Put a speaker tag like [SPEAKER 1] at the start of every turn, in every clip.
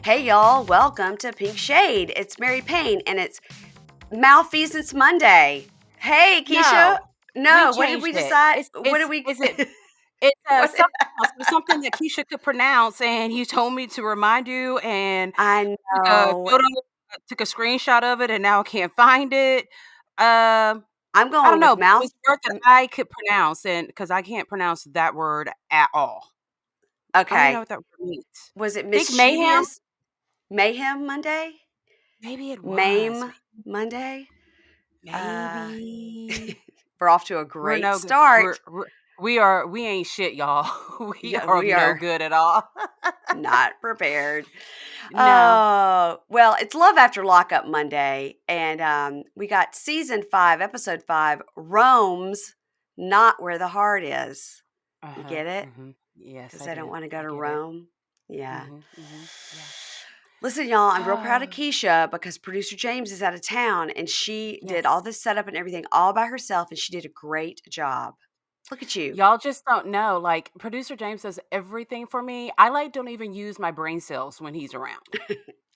[SPEAKER 1] Hey y'all, welcome to Pink Shade. It's Mary Payne and it's Malfeasance Monday. Hey Keisha.
[SPEAKER 2] No, we
[SPEAKER 1] No, what did we
[SPEAKER 2] changed it.
[SPEAKER 1] decide?
[SPEAKER 2] It's
[SPEAKER 1] What did
[SPEAKER 2] it's
[SPEAKER 1] we
[SPEAKER 2] is it it's
[SPEAKER 1] what
[SPEAKER 2] something else. It was something that Keisha could pronounce, and you told me to remind you, and
[SPEAKER 1] I
[SPEAKER 2] took a
[SPEAKER 1] know.
[SPEAKER 2] photo, took a screenshot of it, and now I can't find it.
[SPEAKER 1] I'm
[SPEAKER 2] I don't
[SPEAKER 1] going
[SPEAKER 2] know,
[SPEAKER 1] with
[SPEAKER 2] but it
[SPEAKER 1] mouth
[SPEAKER 2] was a word that I could pronounce, and because I can't pronounce that word at all. I don't even know
[SPEAKER 1] okay.
[SPEAKER 2] what that word means.
[SPEAKER 1] Was it
[SPEAKER 2] Think mayhem?
[SPEAKER 1] mischievous? Mayhem Monday?
[SPEAKER 2] Maybe it was.
[SPEAKER 1] Mame Monday? Uh
[SPEAKER 2] Maybe.
[SPEAKER 1] we're off to a
[SPEAKER 2] We're
[SPEAKER 1] great
[SPEAKER 2] no good.
[SPEAKER 1] start.
[SPEAKER 2] We ain't shit, y'all. We
[SPEAKER 1] Yeah,
[SPEAKER 2] are
[SPEAKER 1] we
[SPEAKER 2] no
[SPEAKER 1] are
[SPEAKER 2] good at all.
[SPEAKER 1] not prepared.
[SPEAKER 2] No.
[SPEAKER 1] Oh, well, it's Love After Lockup Monday, and we got season 5, episode 5, Rome's Not Where the Heart Is. You
[SPEAKER 2] Uh-huh.
[SPEAKER 1] get it?
[SPEAKER 2] Mhm. Yes,
[SPEAKER 1] Because
[SPEAKER 2] I
[SPEAKER 1] they don't
[SPEAKER 2] do.
[SPEAKER 1] want to go
[SPEAKER 2] I
[SPEAKER 1] to
[SPEAKER 2] get it.
[SPEAKER 1] Rome. Yeah.
[SPEAKER 2] Yeah.
[SPEAKER 1] Listen, y'all, I'm real proud of
[SPEAKER 2] Oh,
[SPEAKER 1] Keisha because producer James is out of town and she did all
[SPEAKER 2] yes.
[SPEAKER 1] this setup and everything all by herself, and she did a great job. Look at you.
[SPEAKER 2] Y'all just don't know. Like, producer James does everything for me. I like don't even use my brain cells when he's around.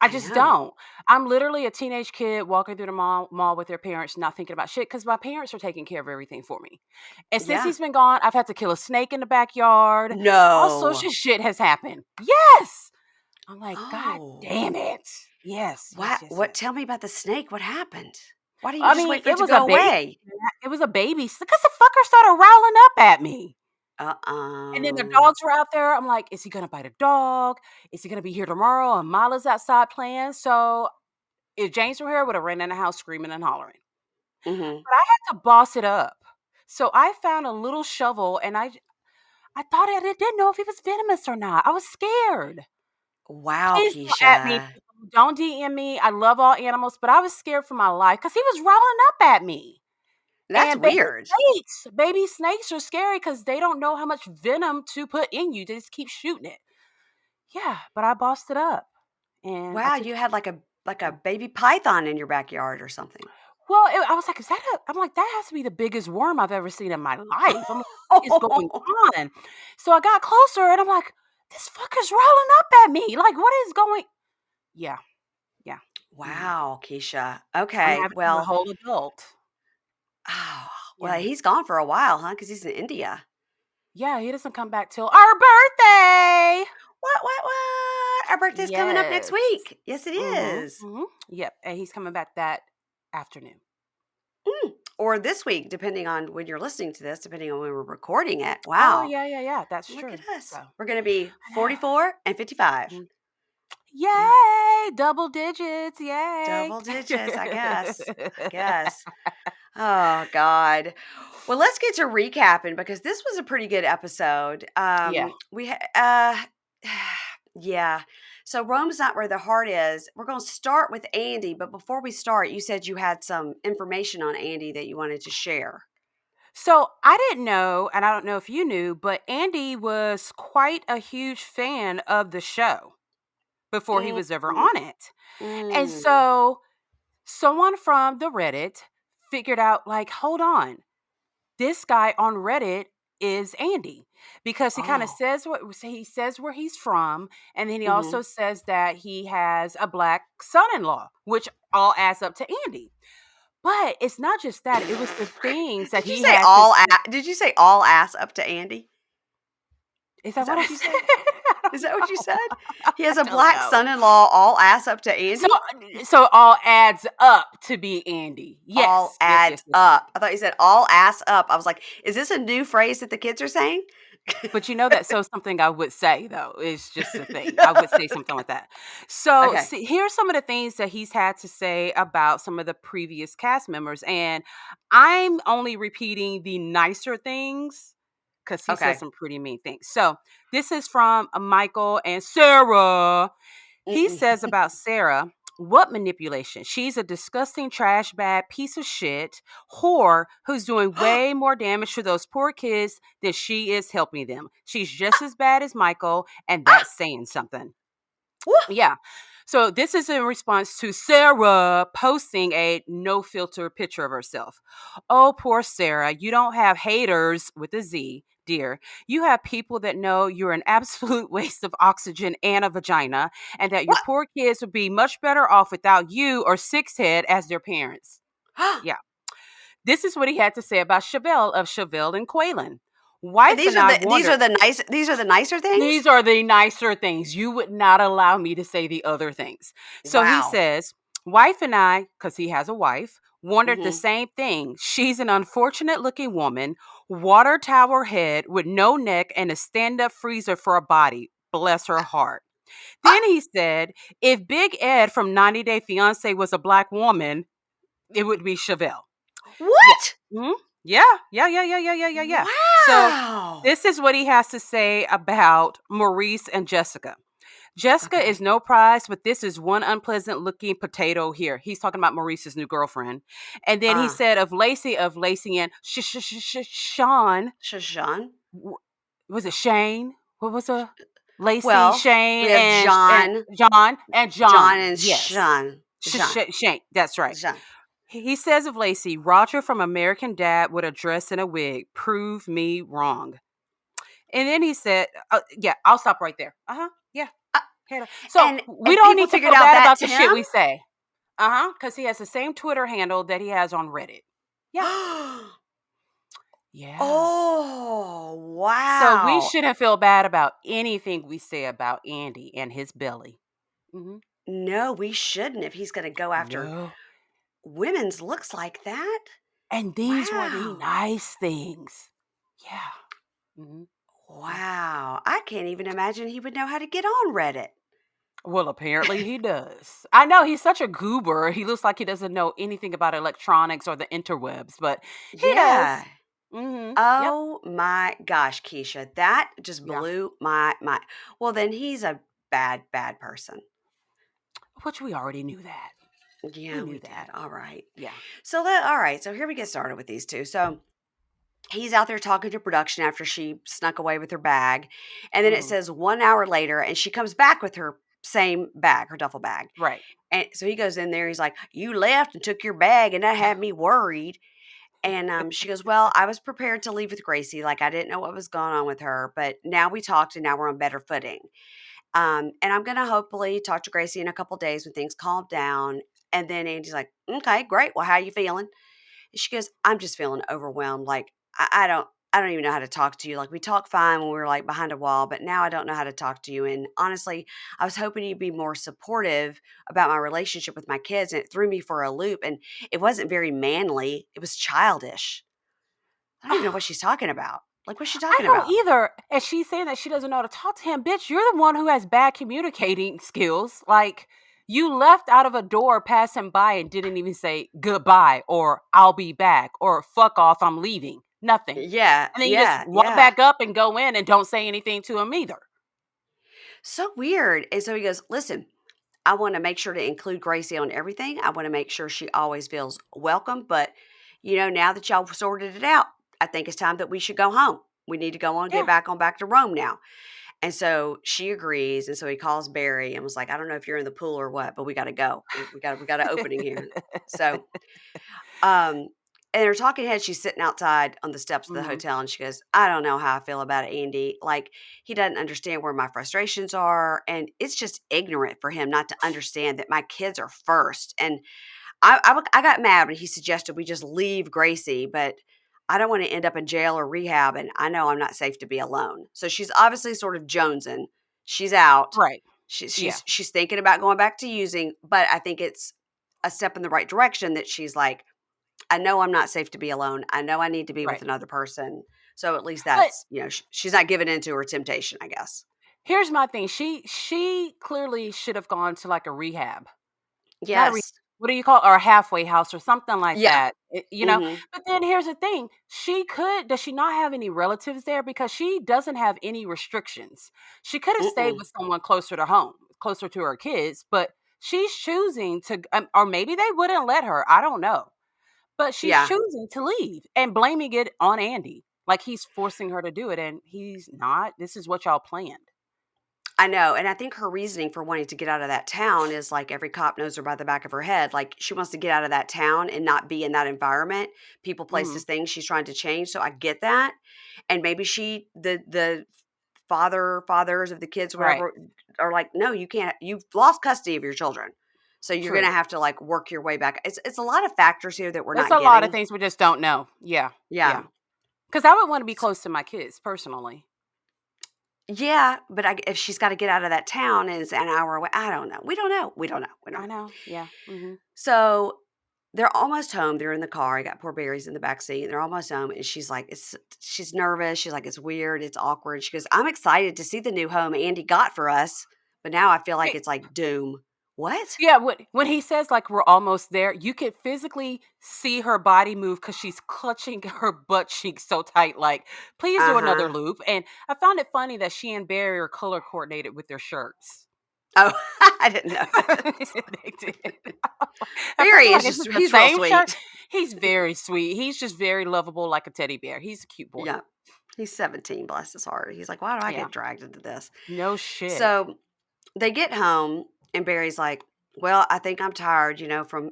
[SPEAKER 2] I
[SPEAKER 1] I
[SPEAKER 2] just
[SPEAKER 1] know.
[SPEAKER 2] don't. I'm literally a teenage kid walking through the mall with their parents, not thinking about shit because my parents are taking care of everything for me. And since
[SPEAKER 1] Yeah.
[SPEAKER 2] he's been gone, I've had to kill a snake in the backyard. All sorts
[SPEAKER 1] No.
[SPEAKER 2] of shit has happened. Yes. I'm like, God
[SPEAKER 1] Oh.
[SPEAKER 2] damn it. Yes, yes,
[SPEAKER 1] What?
[SPEAKER 2] yes,
[SPEAKER 1] What?
[SPEAKER 2] yes.
[SPEAKER 1] Tell me about the snake. What happened? Why don't you
[SPEAKER 2] I
[SPEAKER 1] just
[SPEAKER 2] mean,
[SPEAKER 1] wait for it
[SPEAKER 2] it
[SPEAKER 1] to
[SPEAKER 2] was a
[SPEAKER 1] go
[SPEAKER 2] baby.
[SPEAKER 1] away?
[SPEAKER 2] It was a baby because the fucker started riling up at me. And then the
[SPEAKER 1] Uh-uh.
[SPEAKER 2] dogs were out there. I'm like, is he gonna bite a dog? Is he gonna be here tomorrow? And Mala's outside playing. So if James were here, I would have ran in the house screaming and hollering.
[SPEAKER 1] Mhm.
[SPEAKER 2] But I had to boss it up. So I found a little shovel and I thought didn't know if he was venomous or not. I was scared.
[SPEAKER 1] Wow,
[SPEAKER 2] Please don't at me,
[SPEAKER 1] Keisha.
[SPEAKER 2] people. Don't DM me. I love all animals, but I was scared for my life because he was rolling up at me.
[SPEAKER 1] That's
[SPEAKER 2] And
[SPEAKER 1] weird.
[SPEAKER 2] baby snakes are scary because they don't know how much venom to put in you. They just keep shooting it. Yeah, but I bossed it up and I
[SPEAKER 1] Wow,
[SPEAKER 2] took
[SPEAKER 1] you
[SPEAKER 2] care
[SPEAKER 1] had like a baby python in your backyard or something.
[SPEAKER 2] well, I was like, "Is that a?" I'm like, "That has to be the biggest worm I've ever seen in my life." I'm like, "What is going on?" So I got closer and I'm like, "This fucker's rolling up at me. Like, what is going?" Yeah, yeah. Mhm.
[SPEAKER 1] Wow, Keisha.
[SPEAKER 2] I'm
[SPEAKER 1] Okay,
[SPEAKER 2] having a
[SPEAKER 1] well,
[SPEAKER 2] whole adult.
[SPEAKER 1] oh, well,
[SPEAKER 2] Yeah,
[SPEAKER 1] he's gone for a while, huh? Because he's in India.
[SPEAKER 2] yeah. He doesn't come back till our birthday.
[SPEAKER 1] What? Our birthday's coming up next
[SPEAKER 2] Yes.
[SPEAKER 1] week. Yes, it
[SPEAKER 2] Mhm.
[SPEAKER 1] is.
[SPEAKER 2] Mhm. Yep. And he's coming back that afternoon.
[SPEAKER 1] Or this week, depending on when you're listening to this, depending on when we're recording it.
[SPEAKER 2] Oh
[SPEAKER 1] Wow.
[SPEAKER 2] yeah, yeah, yeah. That's
[SPEAKER 1] Look at
[SPEAKER 2] true.
[SPEAKER 1] us.
[SPEAKER 2] So
[SPEAKER 1] We're going to be
[SPEAKER 2] I know.
[SPEAKER 1] 44 and 55.
[SPEAKER 2] Mm.
[SPEAKER 1] Yeah.
[SPEAKER 2] Yay! Double digits, yay!
[SPEAKER 1] Double digits, I guess. I guess. Oh, God. Well, let's get to recapping because this was a pretty good episode.
[SPEAKER 2] Yeah.
[SPEAKER 1] Yeah. So Rome's not where the heart is. We're going to start with Andy, but before we start, you said you had some information on Andy that you wanted to share.
[SPEAKER 2] So I didn't know, and I don't know if you knew, but Andy was quite a huge fan of the show before he
[SPEAKER 1] Mm,
[SPEAKER 2] was ever on it. And
[SPEAKER 1] mm,
[SPEAKER 2] so someone from the Reddit figured out, like, hold on, this guy on Reddit is Andy because he kind of
[SPEAKER 1] oh,
[SPEAKER 2] says he says where he's from, and then he
[SPEAKER 1] mhm.
[SPEAKER 2] also says that he has a black son-in-law, which all adds up to Andy. But it's not just that; it was the things that
[SPEAKER 1] Did you
[SPEAKER 2] he
[SPEAKER 1] say
[SPEAKER 2] had to.
[SPEAKER 1] did you say all ass up to Andy?
[SPEAKER 2] Is
[SPEAKER 1] Is
[SPEAKER 2] that
[SPEAKER 1] that
[SPEAKER 2] what I
[SPEAKER 1] what you
[SPEAKER 2] said?
[SPEAKER 1] said?
[SPEAKER 2] I
[SPEAKER 1] Is
[SPEAKER 2] don't
[SPEAKER 1] that what you said?
[SPEAKER 2] know.
[SPEAKER 1] He has
[SPEAKER 2] I
[SPEAKER 1] a
[SPEAKER 2] don't
[SPEAKER 1] black
[SPEAKER 2] know.
[SPEAKER 1] son-in-law, all ass up to
[SPEAKER 2] So,
[SPEAKER 1] Andy?
[SPEAKER 2] so it all adds up to be Andy.
[SPEAKER 1] All
[SPEAKER 2] Yes, yes, yes,
[SPEAKER 1] adds
[SPEAKER 2] yes, yes.
[SPEAKER 1] up. I thought you said all ass up. I was like, is this a new phrase that the kids are saying?
[SPEAKER 2] But you know that's so something I would say though. It's just a thing. I would say something like that. So
[SPEAKER 1] Okay.
[SPEAKER 2] see, here's some of the things that he's had to say about some of the previous cast members, and I'm only repeating the nicer things because he says
[SPEAKER 1] Okay.
[SPEAKER 2] some pretty mean things. So this is from Michael and Sarah. He
[SPEAKER 1] Mm-mm.
[SPEAKER 2] says about Sarah, what manipulation? She's a disgusting trash bag piece of shit whore who's doing way more damage to those poor kids than she is helping them. She's just as bad as Michael, and
[SPEAKER 1] Ah!
[SPEAKER 2] that's saying something.
[SPEAKER 1] Woo!
[SPEAKER 2] Yeah. So this is in response to Sarah posting a no filter picture of herself. Oh, poor Sarah. You don't have haters with a Z. dear, you have people that know you're an absolute waste of oxygen and a vagina, and that your
[SPEAKER 1] What?
[SPEAKER 2] poor kids would be much better off without you or Six Head as their parents. Yeah. This is what he had to say about Chevelle of Chevelle and Quaylen. Wife
[SPEAKER 1] These
[SPEAKER 2] and
[SPEAKER 1] are
[SPEAKER 2] I
[SPEAKER 1] the
[SPEAKER 2] wonder,
[SPEAKER 1] these are the nicer things?
[SPEAKER 2] these are the nicer things. You would not allow me to say the other things. So he
[SPEAKER 1] Wow.
[SPEAKER 2] says, wife and I, because he has a wife, wondered the
[SPEAKER 1] Mhm.
[SPEAKER 2] same thing. She's an unfortunate looking woman, water tower head with no neck and a stand up freezer for a body. Bless her heart. Then
[SPEAKER 1] Ah,
[SPEAKER 2] he said, if Big Ed from 90 Day Fiance was a black woman, it would be Chevelle. Yeah.
[SPEAKER 1] what?
[SPEAKER 2] Mhm. Yeah. Yeah. Yeah. Yeah. Yeah. Yeah. Yeah. Yeah. So
[SPEAKER 1] Wow.
[SPEAKER 2] this is what he has to say about Maurice and Jessica. Jessica is
[SPEAKER 1] Okay.
[SPEAKER 2] no prize, but this is one unpleasant looking potato here. He's talking about Maurice's new girlfriend. And then he
[SPEAKER 1] Uh,
[SPEAKER 2] said of Lacey and Sean,
[SPEAKER 1] Shashan.
[SPEAKER 2] w- was it Shane? What was a Lacey,
[SPEAKER 1] Well,
[SPEAKER 2] Shane,
[SPEAKER 1] we have
[SPEAKER 2] and
[SPEAKER 1] John,
[SPEAKER 2] John and
[SPEAKER 1] John
[SPEAKER 2] John.
[SPEAKER 1] and
[SPEAKER 2] Yes.
[SPEAKER 1] Sean. Jean.
[SPEAKER 2] Shane. That's right.
[SPEAKER 1] Jean.
[SPEAKER 2] He says of Lacey, Roger from American Dad with a dress and a wig. Prove me wrong. And then he said, yeah, I'll stop right there. Yeah.
[SPEAKER 1] Uh,
[SPEAKER 2] So we
[SPEAKER 1] and
[SPEAKER 2] don't
[SPEAKER 1] people
[SPEAKER 2] need to
[SPEAKER 1] figured
[SPEAKER 2] feel
[SPEAKER 1] out
[SPEAKER 2] bad about
[SPEAKER 1] that's
[SPEAKER 2] the shit
[SPEAKER 1] him?
[SPEAKER 2] we say. Because he has the same Twitter handle that he has on Reddit. Yeah. Yeah.
[SPEAKER 1] Oh,
[SPEAKER 2] So we
[SPEAKER 1] wow.
[SPEAKER 2] shouldn't feel bad about anything we say about Andy and his belly. Hmm.
[SPEAKER 1] No, we shouldn't if he's gonna go after
[SPEAKER 2] No.
[SPEAKER 1] women's looks like that.
[SPEAKER 2] And these were the
[SPEAKER 1] Wow.
[SPEAKER 2] nice things. Yeah. Hmm. Yeah.
[SPEAKER 1] Wow. I can't even imagine he would know how to get on Reddit.
[SPEAKER 2] Well, apparently he does. I know he's such a goober. He looks like he doesn't know anything about electronics or the interwebs, but he does.
[SPEAKER 1] Yeah.
[SPEAKER 2] Yep.
[SPEAKER 1] Oh my gosh, Keisha, that just
[SPEAKER 2] Yeah.
[SPEAKER 1] blew my mind. Well, then he's a bad, bad person.
[SPEAKER 2] Which we already knew that. We
[SPEAKER 1] Yeah,
[SPEAKER 2] knew
[SPEAKER 1] we did.
[SPEAKER 2] that.
[SPEAKER 1] All right.
[SPEAKER 2] Yeah.
[SPEAKER 1] All right. So here we get started with these two. So he's out there talking to production after she snuck away with her bag. And then it
[SPEAKER 2] Hmm.
[SPEAKER 1] says 1 hour later, and she comes back with her same bag, her duffel bag.
[SPEAKER 2] Right.
[SPEAKER 1] And so he goes in there, he's like, "You left and took your bag, and that had me worried." And she goes, "Well, I was prepared to leave with Gracie. Like, I didn't know what was going on with her, but now we talked and now we're on better footing. And I'm going to hopefully talk to Gracie in a couple days when things calm down." And then Andy's like, "Okay, great. Well, how you feeling?" And she goes, "I'm just feeling overwhelmed. Like, I don't even know how to talk to you. Like, we talked fine when we were like behind a wall, but now I don't know how to talk to you. And honestly, I was hoping you'd be more supportive about my relationship with my kids. And it threw me for a loop. And it wasn't very manly. It was childish." I don't even know what she's talking about. Like, what's she
[SPEAKER 2] I
[SPEAKER 1] talking
[SPEAKER 2] don't
[SPEAKER 1] about?
[SPEAKER 2] either. And she's saying that she doesn't know how to talk to him. Bitch, you're the one who has bad communicating skills. Like, you left out of a door, passed him by, and didn't even say goodbye or I'll be back or fuck off, I'm leaving. Nothing.
[SPEAKER 1] Yeah,
[SPEAKER 2] And then you just
[SPEAKER 1] yeah,
[SPEAKER 2] walk
[SPEAKER 1] yeah.
[SPEAKER 2] back up and go in and don't say anything to him either.
[SPEAKER 1] So weird. And so he goes, "Listen, I want to make sure to include Gracie on everything. I want to make sure she always feels welcome. But, now that y'all sorted it out, I think it's time that we should go home. We need to go on, get
[SPEAKER 2] Yeah.
[SPEAKER 1] back to Rome now." And so she agrees. And so he calls Barry and was like, "I don't know if you're in the pool or what, but we got to go. We got an opening here." So Um, and her talking head, she's sitting outside on the steps of the
[SPEAKER 2] Mhm.
[SPEAKER 1] hotel, and she goes, "I don't know how I feel about Andy. Like, he doesn't understand where my frustrations are, and it's just ignorant for him not to understand that my kids are first." And I got mad when he suggested we just leave Gracie, but I don't want to end up in jail or rehab, and I know I'm not safe to be alone. So she's obviously sort of jonesing. She's out.
[SPEAKER 2] Right.
[SPEAKER 1] She's
[SPEAKER 2] Yeah.
[SPEAKER 1] she's she's thinking about going back to using, but I think it's a step in the right direction that she's like, I know I'm not safe to be alone. I know I need to be with
[SPEAKER 2] Right.
[SPEAKER 1] another person. So at least
[SPEAKER 2] But
[SPEAKER 1] that's, she's not giving in to her temptation, I guess.
[SPEAKER 2] here's my thing. She clearly should have gone to like a rehab. Not a
[SPEAKER 1] Yes.
[SPEAKER 2] what do you call or a halfway house or something like
[SPEAKER 1] Yeah.
[SPEAKER 2] that,
[SPEAKER 1] Mhm.
[SPEAKER 2] But then here's the thing, does she not have any relatives there? Because she doesn't have any restrictions. She could have stayed
[SPEAKER 1] Mm-mm.
[SPEAKER 2] with someone closer to home, closer to her kids, but she's choosing to or maybe they wouldn't let her, I don't know. But she's
[SPEAKER 1] Yeah.
[SPEAKER 2] choosing to leave and blaming it on Andy, like he's forcing her to do it, and he's not. This is what y'all planned.
[SPEAKER 1] I know, and I think her reasoning for wanting to get out of that town is, like, every cop knows her by the back of her head, like, she wants to get out of that town and not be in that environment, people,
[SPEAKER 2] Mhm.
[SPEAKER 1] places, things she's trying to change, so I get that, and maybe the fathers of the kids,
[SPEAKER 2] Right.
[SPEAKER 1] whatever, are like, "No, you can't, you've lost custody of your children, so you're gonna
[SPEAKER 2] True.
[SPEAKER 1] have to, like, work your way back." It's a lot of factors here that we're
[SPEAKER 2] There's
[SPEAKER 1] not
[SPEAKER 2] a lot of
[SPEAKER 1] getting.
[SPEAKER 2] things we just don't know. Yeah.
[SPEAKER 1] Yeah.
[SPEAKER 2] Yeah. Because I would want to be close to my kids personally.
[SPEAKER 1] Yeah, but if she's gotta get out of that town and it's an hour away, I don't know. We don't know. We don't know. We don't
[SPEAKER 2] I
[SPEAKER 1] know.
[SPEAKER 2] know. Yeah. Hmm.
[SPEAKER 1] So, they're almost home. They're in the car. I got poor Barry's in the back seat. They're almost home, and she's like, she's nervous. She's like, "It's weird. It's awkward." She goes, "I'm excited to see the new home Andy got for us, but now I feel like it's like doom." What?
[SPEAKER 2] Yeah, when he says, like, "We're almost there," you could physically see her body move because she's clutching her butt cheeks so tight, like, "Please do another
[SPEAKER 1] Uh-huh.
[SPEAKER 2] loop," and I found it funny that she and Barry are color coordinated with their shirts.
[SPEAKER 1] Oh, I didn't know that.
[SPEAKER 2] They did. At first,
[SPEAKER 1] Barry
[SPEAKER 2] I'm
[SPEAKER 1] is
[SPEAKER 2] like, "Is
[SPEAKER 1] just
[SPEAKER 2] this the
[SPEAKER 1] he's real
[SPEAKER 2] same shirt?"
[SPEAKER 1] sweet.
[SPEAKER 2] He's very sweet. He's just very lovable like a teddy bear. He's a cute boy.
[SPEAKER 1] Yeah. He's 17, bless his heart. He's like, "Why do I
[SPEAKER 2] Yeah.
[SPEAKER 1] get dragged into this?"
[SPEAKER 2] No shit.
[SPEAKER 1] So, they get home, and Barry's like, "Well, I think I'm tired, from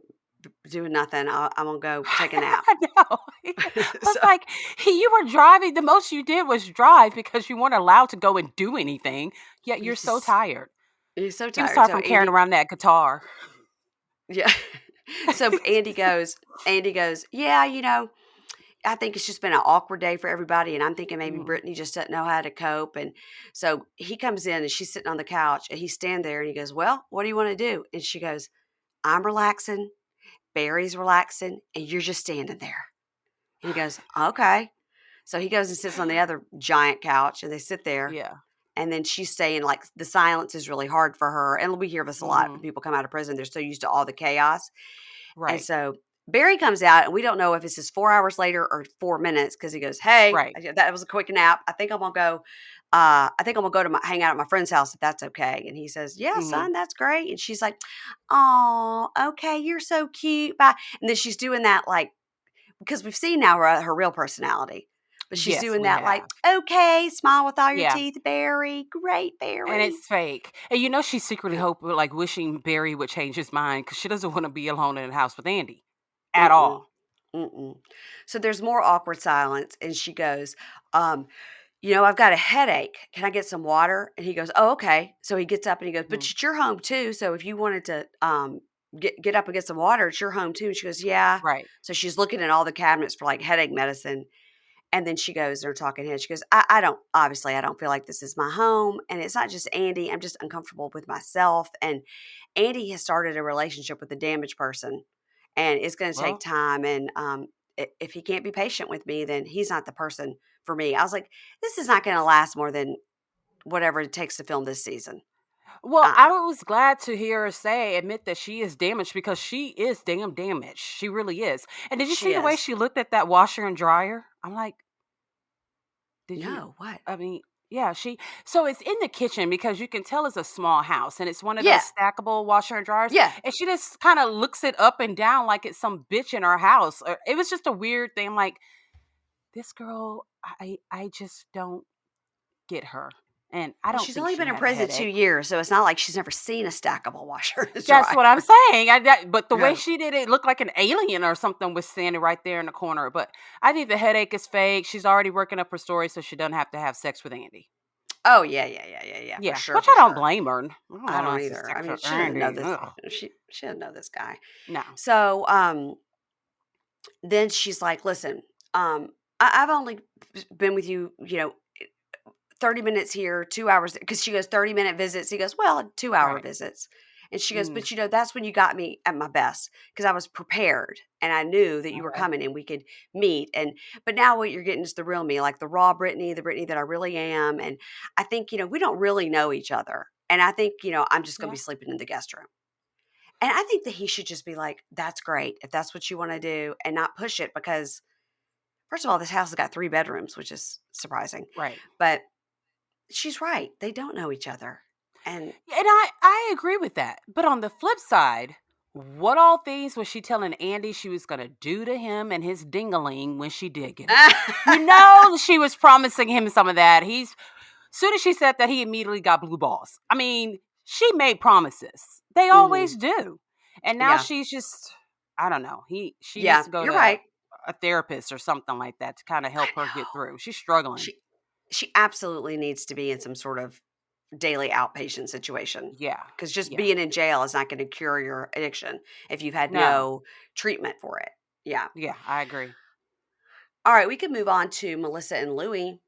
[SPEAKER 1] doing nothing. I'm gonna go take a nap."
[SPEAKER 2] I know. I was
[SPEAKER 1] So
[SPEAKER 2] like, you were driving. The most you did was drive because you weren't allowed to go and do anything, yet you're
[SPEAKER 1] he's
[SPEAKER 2] so
[SPEAKER 1] just
[SPEAKER 2] tired.
[SPEAKER 1] he's so
[SPEAKER 2] He was
[SPEAKER 1] tired.
[SPEAKER 2] tired
[SPEAKER 1] So
[SPEAKER 2] from carrying
[SPEAKER 1] Andy,
[SPEAKER 2] around that guitar.
[SPEAKER 1] yeah. So Andy goes, "Yeah, I think it's just been an awkward day for everybody, and I'm thinking maybe
[SPEAKER 2] Mhm.
[SPEAKER 1] Brittany just doesn't know how to cope." And so he comes in, and she's sitting on the couch, and he's standing there, and he goes, "Well, what do you want to do?" And she goes, "I'm relaxing, Barry's relaxing, and you're just standing there." And he goes, "Okay." So he goes and sits on the other giant couch, and they sit there.
[SPEAKER 2] Yeah.
[SPEAKER 1] And then she's saying, like, the silence is really hard for her. And we hear this a lot when
[SPEAKER 2] Mhm.
[SPEAKER 1] people come out of prison. They're so used to all the chaos. And
[SPEAKER 2] Right.
[SPEAKER 1] so Barry comes out, and we don't know if this is 4 hours later or 4 minutes, because he goes, "Hey,
[SPEAKER 2] Right.
[SPEAKER 1] that was a quick nap. I think I'm gonna go. I think I'm gonna go to hang out at my friend's house if that's okay." And he says, "Yeah,
[SPEAKER 2] Mhm.
[SPEAKER 1] son, that's great." And she's like, "Oh, okay, you're so cute." Bye. And then she's doing that, like, because we've seen now her real personality, but she's
[SPEAKER 2] Yes,
[SPEAKER 1] doing
[SPEAKER 2] we
[SPEAKER 1] that, like,
[SPEAKER 2] have.
[SPEAKER 1] "Okay, smile with all your
[SPEAKER 2] Yeah.
[SPEAKER 1] teeth, Barry. Great,
[SPEAKER 2] And
[SPEAKER 1] Barry."
[SPEAKER 2] it's fake. And she's secretly
[SPEAKER 1] Yeah.
[SPEAKER 2] like wishing Barry would change his mind because she doesn't want to be alone in the house with Andy at
[SPEAKER 1] Mm-mm.
[SPEAKER 2] all.
[SPEAKER 1] Mm-mm. So there's more awkward silence, and she goes, um, "I've got a headache. Can I get some water?" And he goes, "Oh, okay." So he gets up and he goes, "But
[SPEAKER 2] Mhm.
[SPEAKER 1] it's your home too. So if you wanted to get up and get some water, it's your home too." And she goes, "Yeah."
[SPEAKER 2] Right.
[SPEAKER 1] So she's looking at all the cabinets for, like, headache medicine. And then she goes, they're talking head. She goes, I don't, obviously, I don't feel like this is my home. And it's not just Andy. I'm just uncomfortable with myself. And Andy has started a relationship with a damaged person. And it's going to take
[SPEAKER 2] Well,
[SPEAKER 1] time. And if he can't be patient with me, then he's not the person for me. I was like, this is not going to last more than whatever it takes to film this season.
[SPEAKER 2] Well,
[SPEAKER 1] Uh-uh.
[SPEAKER 2] I was glad to hear her admit that she is damaged because she is damn damaged. She really is. And did you
[SPEAKER 1] She
[SPEAKER 2] see the way
[SPEAKER 1] is.
[SPEAKER 2] she looked at that washer and dryer? I'm like, did you?
[SPEAKER 1] No, what?
[SPEAKER 2] I mean, yeah, so it's in the kitchen because you can tell it's a small house and it's one of
[SPEAKER 1] Yeah.
[SPEAKER 2] those stackable washer and dryers.
[SPEAKER 1] Yeah.
[SPEAKER 2] And she just kind of looks it up and down like it's some bitch in her house. It was just a weird thing. Like, this girl, I just don't get her. And I
[SPEAKER 1] Well,
[SPEAKER 2] don't
[SPEAKER 1] she's
[SPEAKER 2] think
[SPEAKER 1] only
[SPEAKER 2] she
[SPEAKER 1] been in
[SPEAKER 2] had a
[SPEAKER 1] prison
[SPEAKER 2] headache.
[SPEAKER 1] 2 years. So it's not like she's never seen a stackable washer and
[SPEAKER 2] That's
[SPEAKER 1] dryer.
[SPEAKER 2] what I'm saying. But the way
[SPEAKER 1] Yeah.
[SPEAKER 2] she did it looked like an alien or something was standing right there in the corner. But I think the headache is fake. She's already working up her story so she doesn't have to have sex with Andy.
[SPEAKER 1] Oh, yeah, yeah, yeah, yeah, yeah, for
[SPEAKER 2] Yeah,
[SPEAKER 1] sure,
[SPEAKER 2] which
[SPEAKER 1] for
[SPEAKER 2] I don't
[SPEAKER 1] sure.
[SPEAKER 2] blame her. I don't
[SPEAKER 1] I
[SPEAKER 2] want
[SPEAKER 1] don't
[SPEAKER 2] to have
[SPEAKER 1] either. I
[SPEAKER 2] sex
[SPEAKER 1] mean,
[SPEAKER 2] with
[SPEAKER 1] she doesn't know
[SPEAKER 2] Andy.
[SPEAKER 1] this.
[SPEAKER 2] Ugh.
[SPEAKER 1] She doesn't know this guy.
[SPEAKER 2] No.
[SPEAKER 1] So, then she's like, "Listen, I've only been with you, 30 minutes here, 2 hours." Because she goes, 30-minute visits. He goes, "Well, 2 hour
[SPEAKER 2] Right.
[SPEAKER 1] visits." And she goes,
[SPEAKER 2] Mm,
[SPEAKER 1] "But that's when you got me at my best because I was prepared and I knew that you were
[SPEAKER 2] okay.
[SPEAKER 1] coming and we could meet. But now what you're getting is the real me, like the raw Brittany, the Brittany that I really am. And I think, we don't really know each other. And I think, I'm just going to
[SPEAKER 2] Yeah.
[SPEAKER 1] be sleeping in the guest room." And I think that he should just be like, "That's great if that's what you want to do," and not push it because, first of all, this house has got 3 bedrooms, which is surprising.
[SPEAKER 2] Right.
[SPEAKER 1] But she's right. They don't know each other. And
[SPEAKER 2] And I agree with that. But on the flip side, what all things was she telling Andy she was going to do to him and his dingaling when she did get him? She was promising him some of that. He's Soon as she said that, he immediately got blue balls. I mean, she made promises. They
[SPEAKER 1] Mhm.
[SPEAKER 2] always do. And now
[SPEAKER 1] Yeah.
[SPEAKER 2] she's just, I don't know. She needs
[SPEAKER 1] Yeah,
[SPEAKER 2] to go
[SPEAKER 1] you're
[SPEAKER 2] to
[SPEAKER 1] right.
[SPEAKER 2] a therapist or something like that to kind of
[SPEAKER 1] I
[SPEAKER 2] help her get
[SPEAKER 1] know.
[SPEAKER 2] through. She's struggling.
[SPEAKER 1] She absolutely needs to be in some sort of daily outpatient situation,
[SPEAKER 2] Yeah.
[SPEAKER 1] because just
[SPEAKER 2] Yeah.
[SPEAKER 1] being in jail is not gonna cure your addiction if you've had
[SPEAKER 2] No.
[SPEAKER 1] no treatment for it. Yeah.
[SPEAKER 2] Yeah, I agree.
[SPEAKER 1] Alright, we can move on to Melissa and Louie.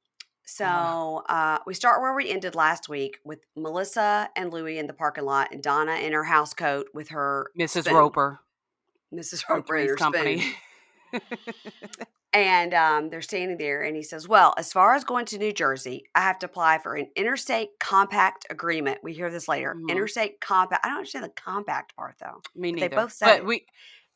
[SPEAKER 2] Uh,
[SPEAKER 1] So, we start where we ended last week with Melissa and Louie in the parking lot and Donna in her house coat with her
[SPEAKER 2] Mrs.
[SPEAKER 1] spoon.
[SPEAKER 2] Roper
[SPEAKER 1] Mrs.
[SPEAKER 2] from
[SPEAKER 1] Roper and
[SPEAKER 2] Three's
[SPEAKER 1] her
[SPEAKER 2] Company.
[SPEAKER 1] spoon. And, they're standing there, and he says, "Well, as far as going to New Jersey, I have to apply for an interstate compact agreement." We hear this later.
[SPEAKER 2] Mhm.
[SPEAKER 1] Interstate compact. I don't understand the compact part, though,
[SPEAKER 2] Me
[SPEAKER 1] but they
[SPEAKER 2] neither.
[SPEAKER 1] both said
[SPEAKER 2] But
[SPEAKER 1] it.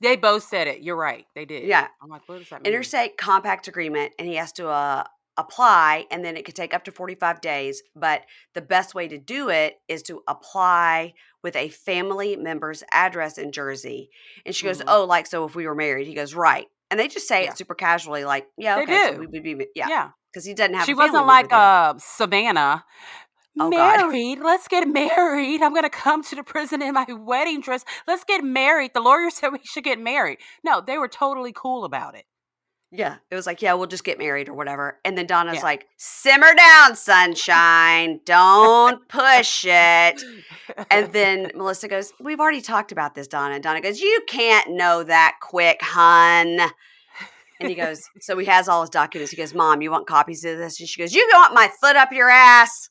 [SPEAKER 2] they both said it. You're right. They did.
[SPEAKER 1] Yeah.
[SPEAKER 2] I'm like, what does that mean?
[SPEAKER 1] Interstate compact agreement, and he has to, apply, and then it could take up to 45 days, but the best way to do it is to apply with a family member's address in Jersey. And she goes,
[SPEAKER 2] Mhm.
[SPEAKER 1] "Oh, like, so if we were married?" He goes, "Right." And they just say it
[SPEAKER 2] Yeah.
[SPEAKER 1] super casually, like, "Yeah,
[SPEAKER 2] They
[SPEAKER 1] okay, so we
[SPEAKER 2] do.
[SPEAKER 1] would be," yeah,
[SPEAKER 2] Yeah.
[SPEAKER 1] because he doesn't have
[SPEAKER 2] She
[SPEAKER 1] a family
[SPEAKER 2] wasn't
[SPEAKER 1] member
[SPEAKER 2] like
[SPEAKER 1] there.
[SPEAKER 2] Savannah.
[SPEAKER 1] Oh god.
[SPEAKER 2] Married. Let's get married. I'm gonna come to the prison in my wedding dress. Let's get married. The lawyer said we should get married. No, they were totally cool about it.
[SPEAKER 1] Yeah, it was like, "Yeah, we'll just get married or whatever." And then Donna's
[SPEAKER 2] Yeah.
[SPEAKER 1] like, "Simmer down, sunshine. Don't push it." And then Melissa goes, "We've already talked about this, Donna." And Donna goes, "You can't know that quick, hun." And he goes, so he has all his documents. He goes, "Mom, you want copies of this?" And she goes, "You want my foot up your ass?"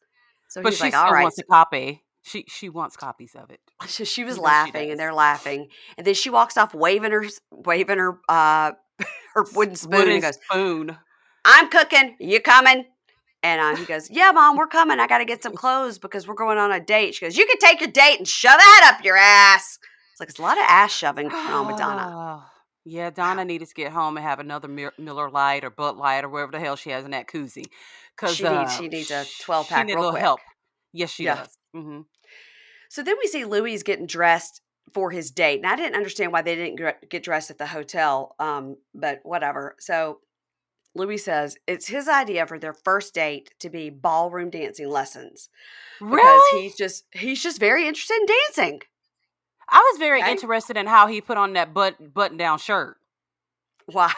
[SPEAKER 1] So
[SPEAKER 2] But
[SPEAKER 1] he's
[SPEAKER 2] she
[SPEAKER 1] like, "All
[SPEAKER 2] still
[SPEAKER 1] right."
[SPEAKER 2] wants a copy. She wants copies of it.
[SPEAKER 1] So she was
[SPEAKER 2] You know she
[SPEAKER 1] laughing and
[SPEAKER 2] does.
[SPEAKER 1] they're laughing. And then she walks off waving her her wooden spoon and
[SPEAKER 2] Wooden
[SPEAKER 1] goes,
[SPEAKER 2] spoon.
[SPEAKER 1] "I'm cooking. You coming?" And he goes, "Yeah, Mom, we're coming. I got to get some clothes because we're going on a date." She goes, "You can take your date and shove that up your ass." It's like it's a lot of ass shoving going on with Donna.
[SPEAKER 2] Yeah,
[SPEAKER 1] Wow.
[SPEAKER 2] Donna needed to get home and have another Miller Lite or Bud Light or whatever the hell she has in that koozie, because
[SPEAKER 1] She needs a 12
[SPEAKER 2] she
[SPEAKER 1] pack
[SPEAKER 2] need a
[SPEAKER 1] real
[SPEAKER 2] little
[SPEAKER 1] quick.
[SPEAKER 2] help. Yes, she
[SPEAKER 1] Yeah.
[SPEAKER 2] does. Hmm.
[SPEAKER 1] So then we see Louie's getting dressed for his date. And I didn't understand why they didn't get dressed at the hotel, but whatever. So Louis says it's his idea for their first date to be ballroom dancing lessons because
[SPEAKER 2] Really?
[SPEAKER 1] he's just very interested in dancing.
[SPEAKER 2] I was very
[SPEAKER 1] Okay.
[SPEAKER 2] interested in how he put on that button down shirt.
[SPEAKER 1] Why?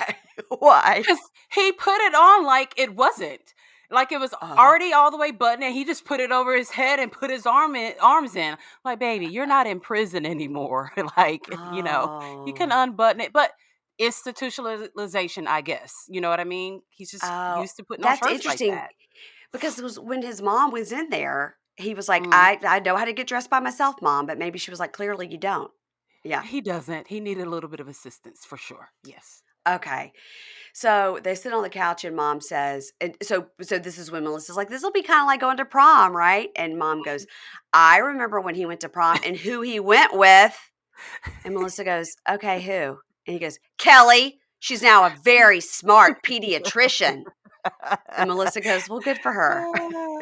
[SPEAKER 1] Why?
[SPEAKER 2] 'Cause he put it on like it wasn't. Like it was
[SPEAKER 1] Oh.
[SPEAKER 2] already all the way buttoned, and he just put it over his head and put his arms in. Like, baby, you're not in prison anymore. Like, you can
[SPEAKER 1] Oh.
[SPEAKER 2] unbutton it. But institutionalization, I guess. You know what I mean? He's just
[SPEAKER 1] Oh,
[SPEAKER 2] used to putting on
[SPEAKER 1] that's
[SPEAKER 2] shirts like
[SPEAKER 1] interesting
[SPEAKER 2] that.
[SPEAKER 1] because it was when his mom was in there, he was like,
[SPEAKER 2] Mm.
[SPEAKER 1] I know how to get dressed by myself, Mom, but maybe she was like, clearly you don't. Yeah.
[SPEAKER 2] He doesn't. He needed a little bit of assistance for sure. Yes.
[SPEAKER 1] Okay. So they sit on the couch and mom says, and so this is when Melissa's like, "This will be kind of like going to prom, right?" And mom goes, "I remember when he went to prom and who he went with." And Melissa goes, "Okay, who?" And he goes, "Kelly. She's now a very smart pediatrician." And Melissa goes, "Well, good for her."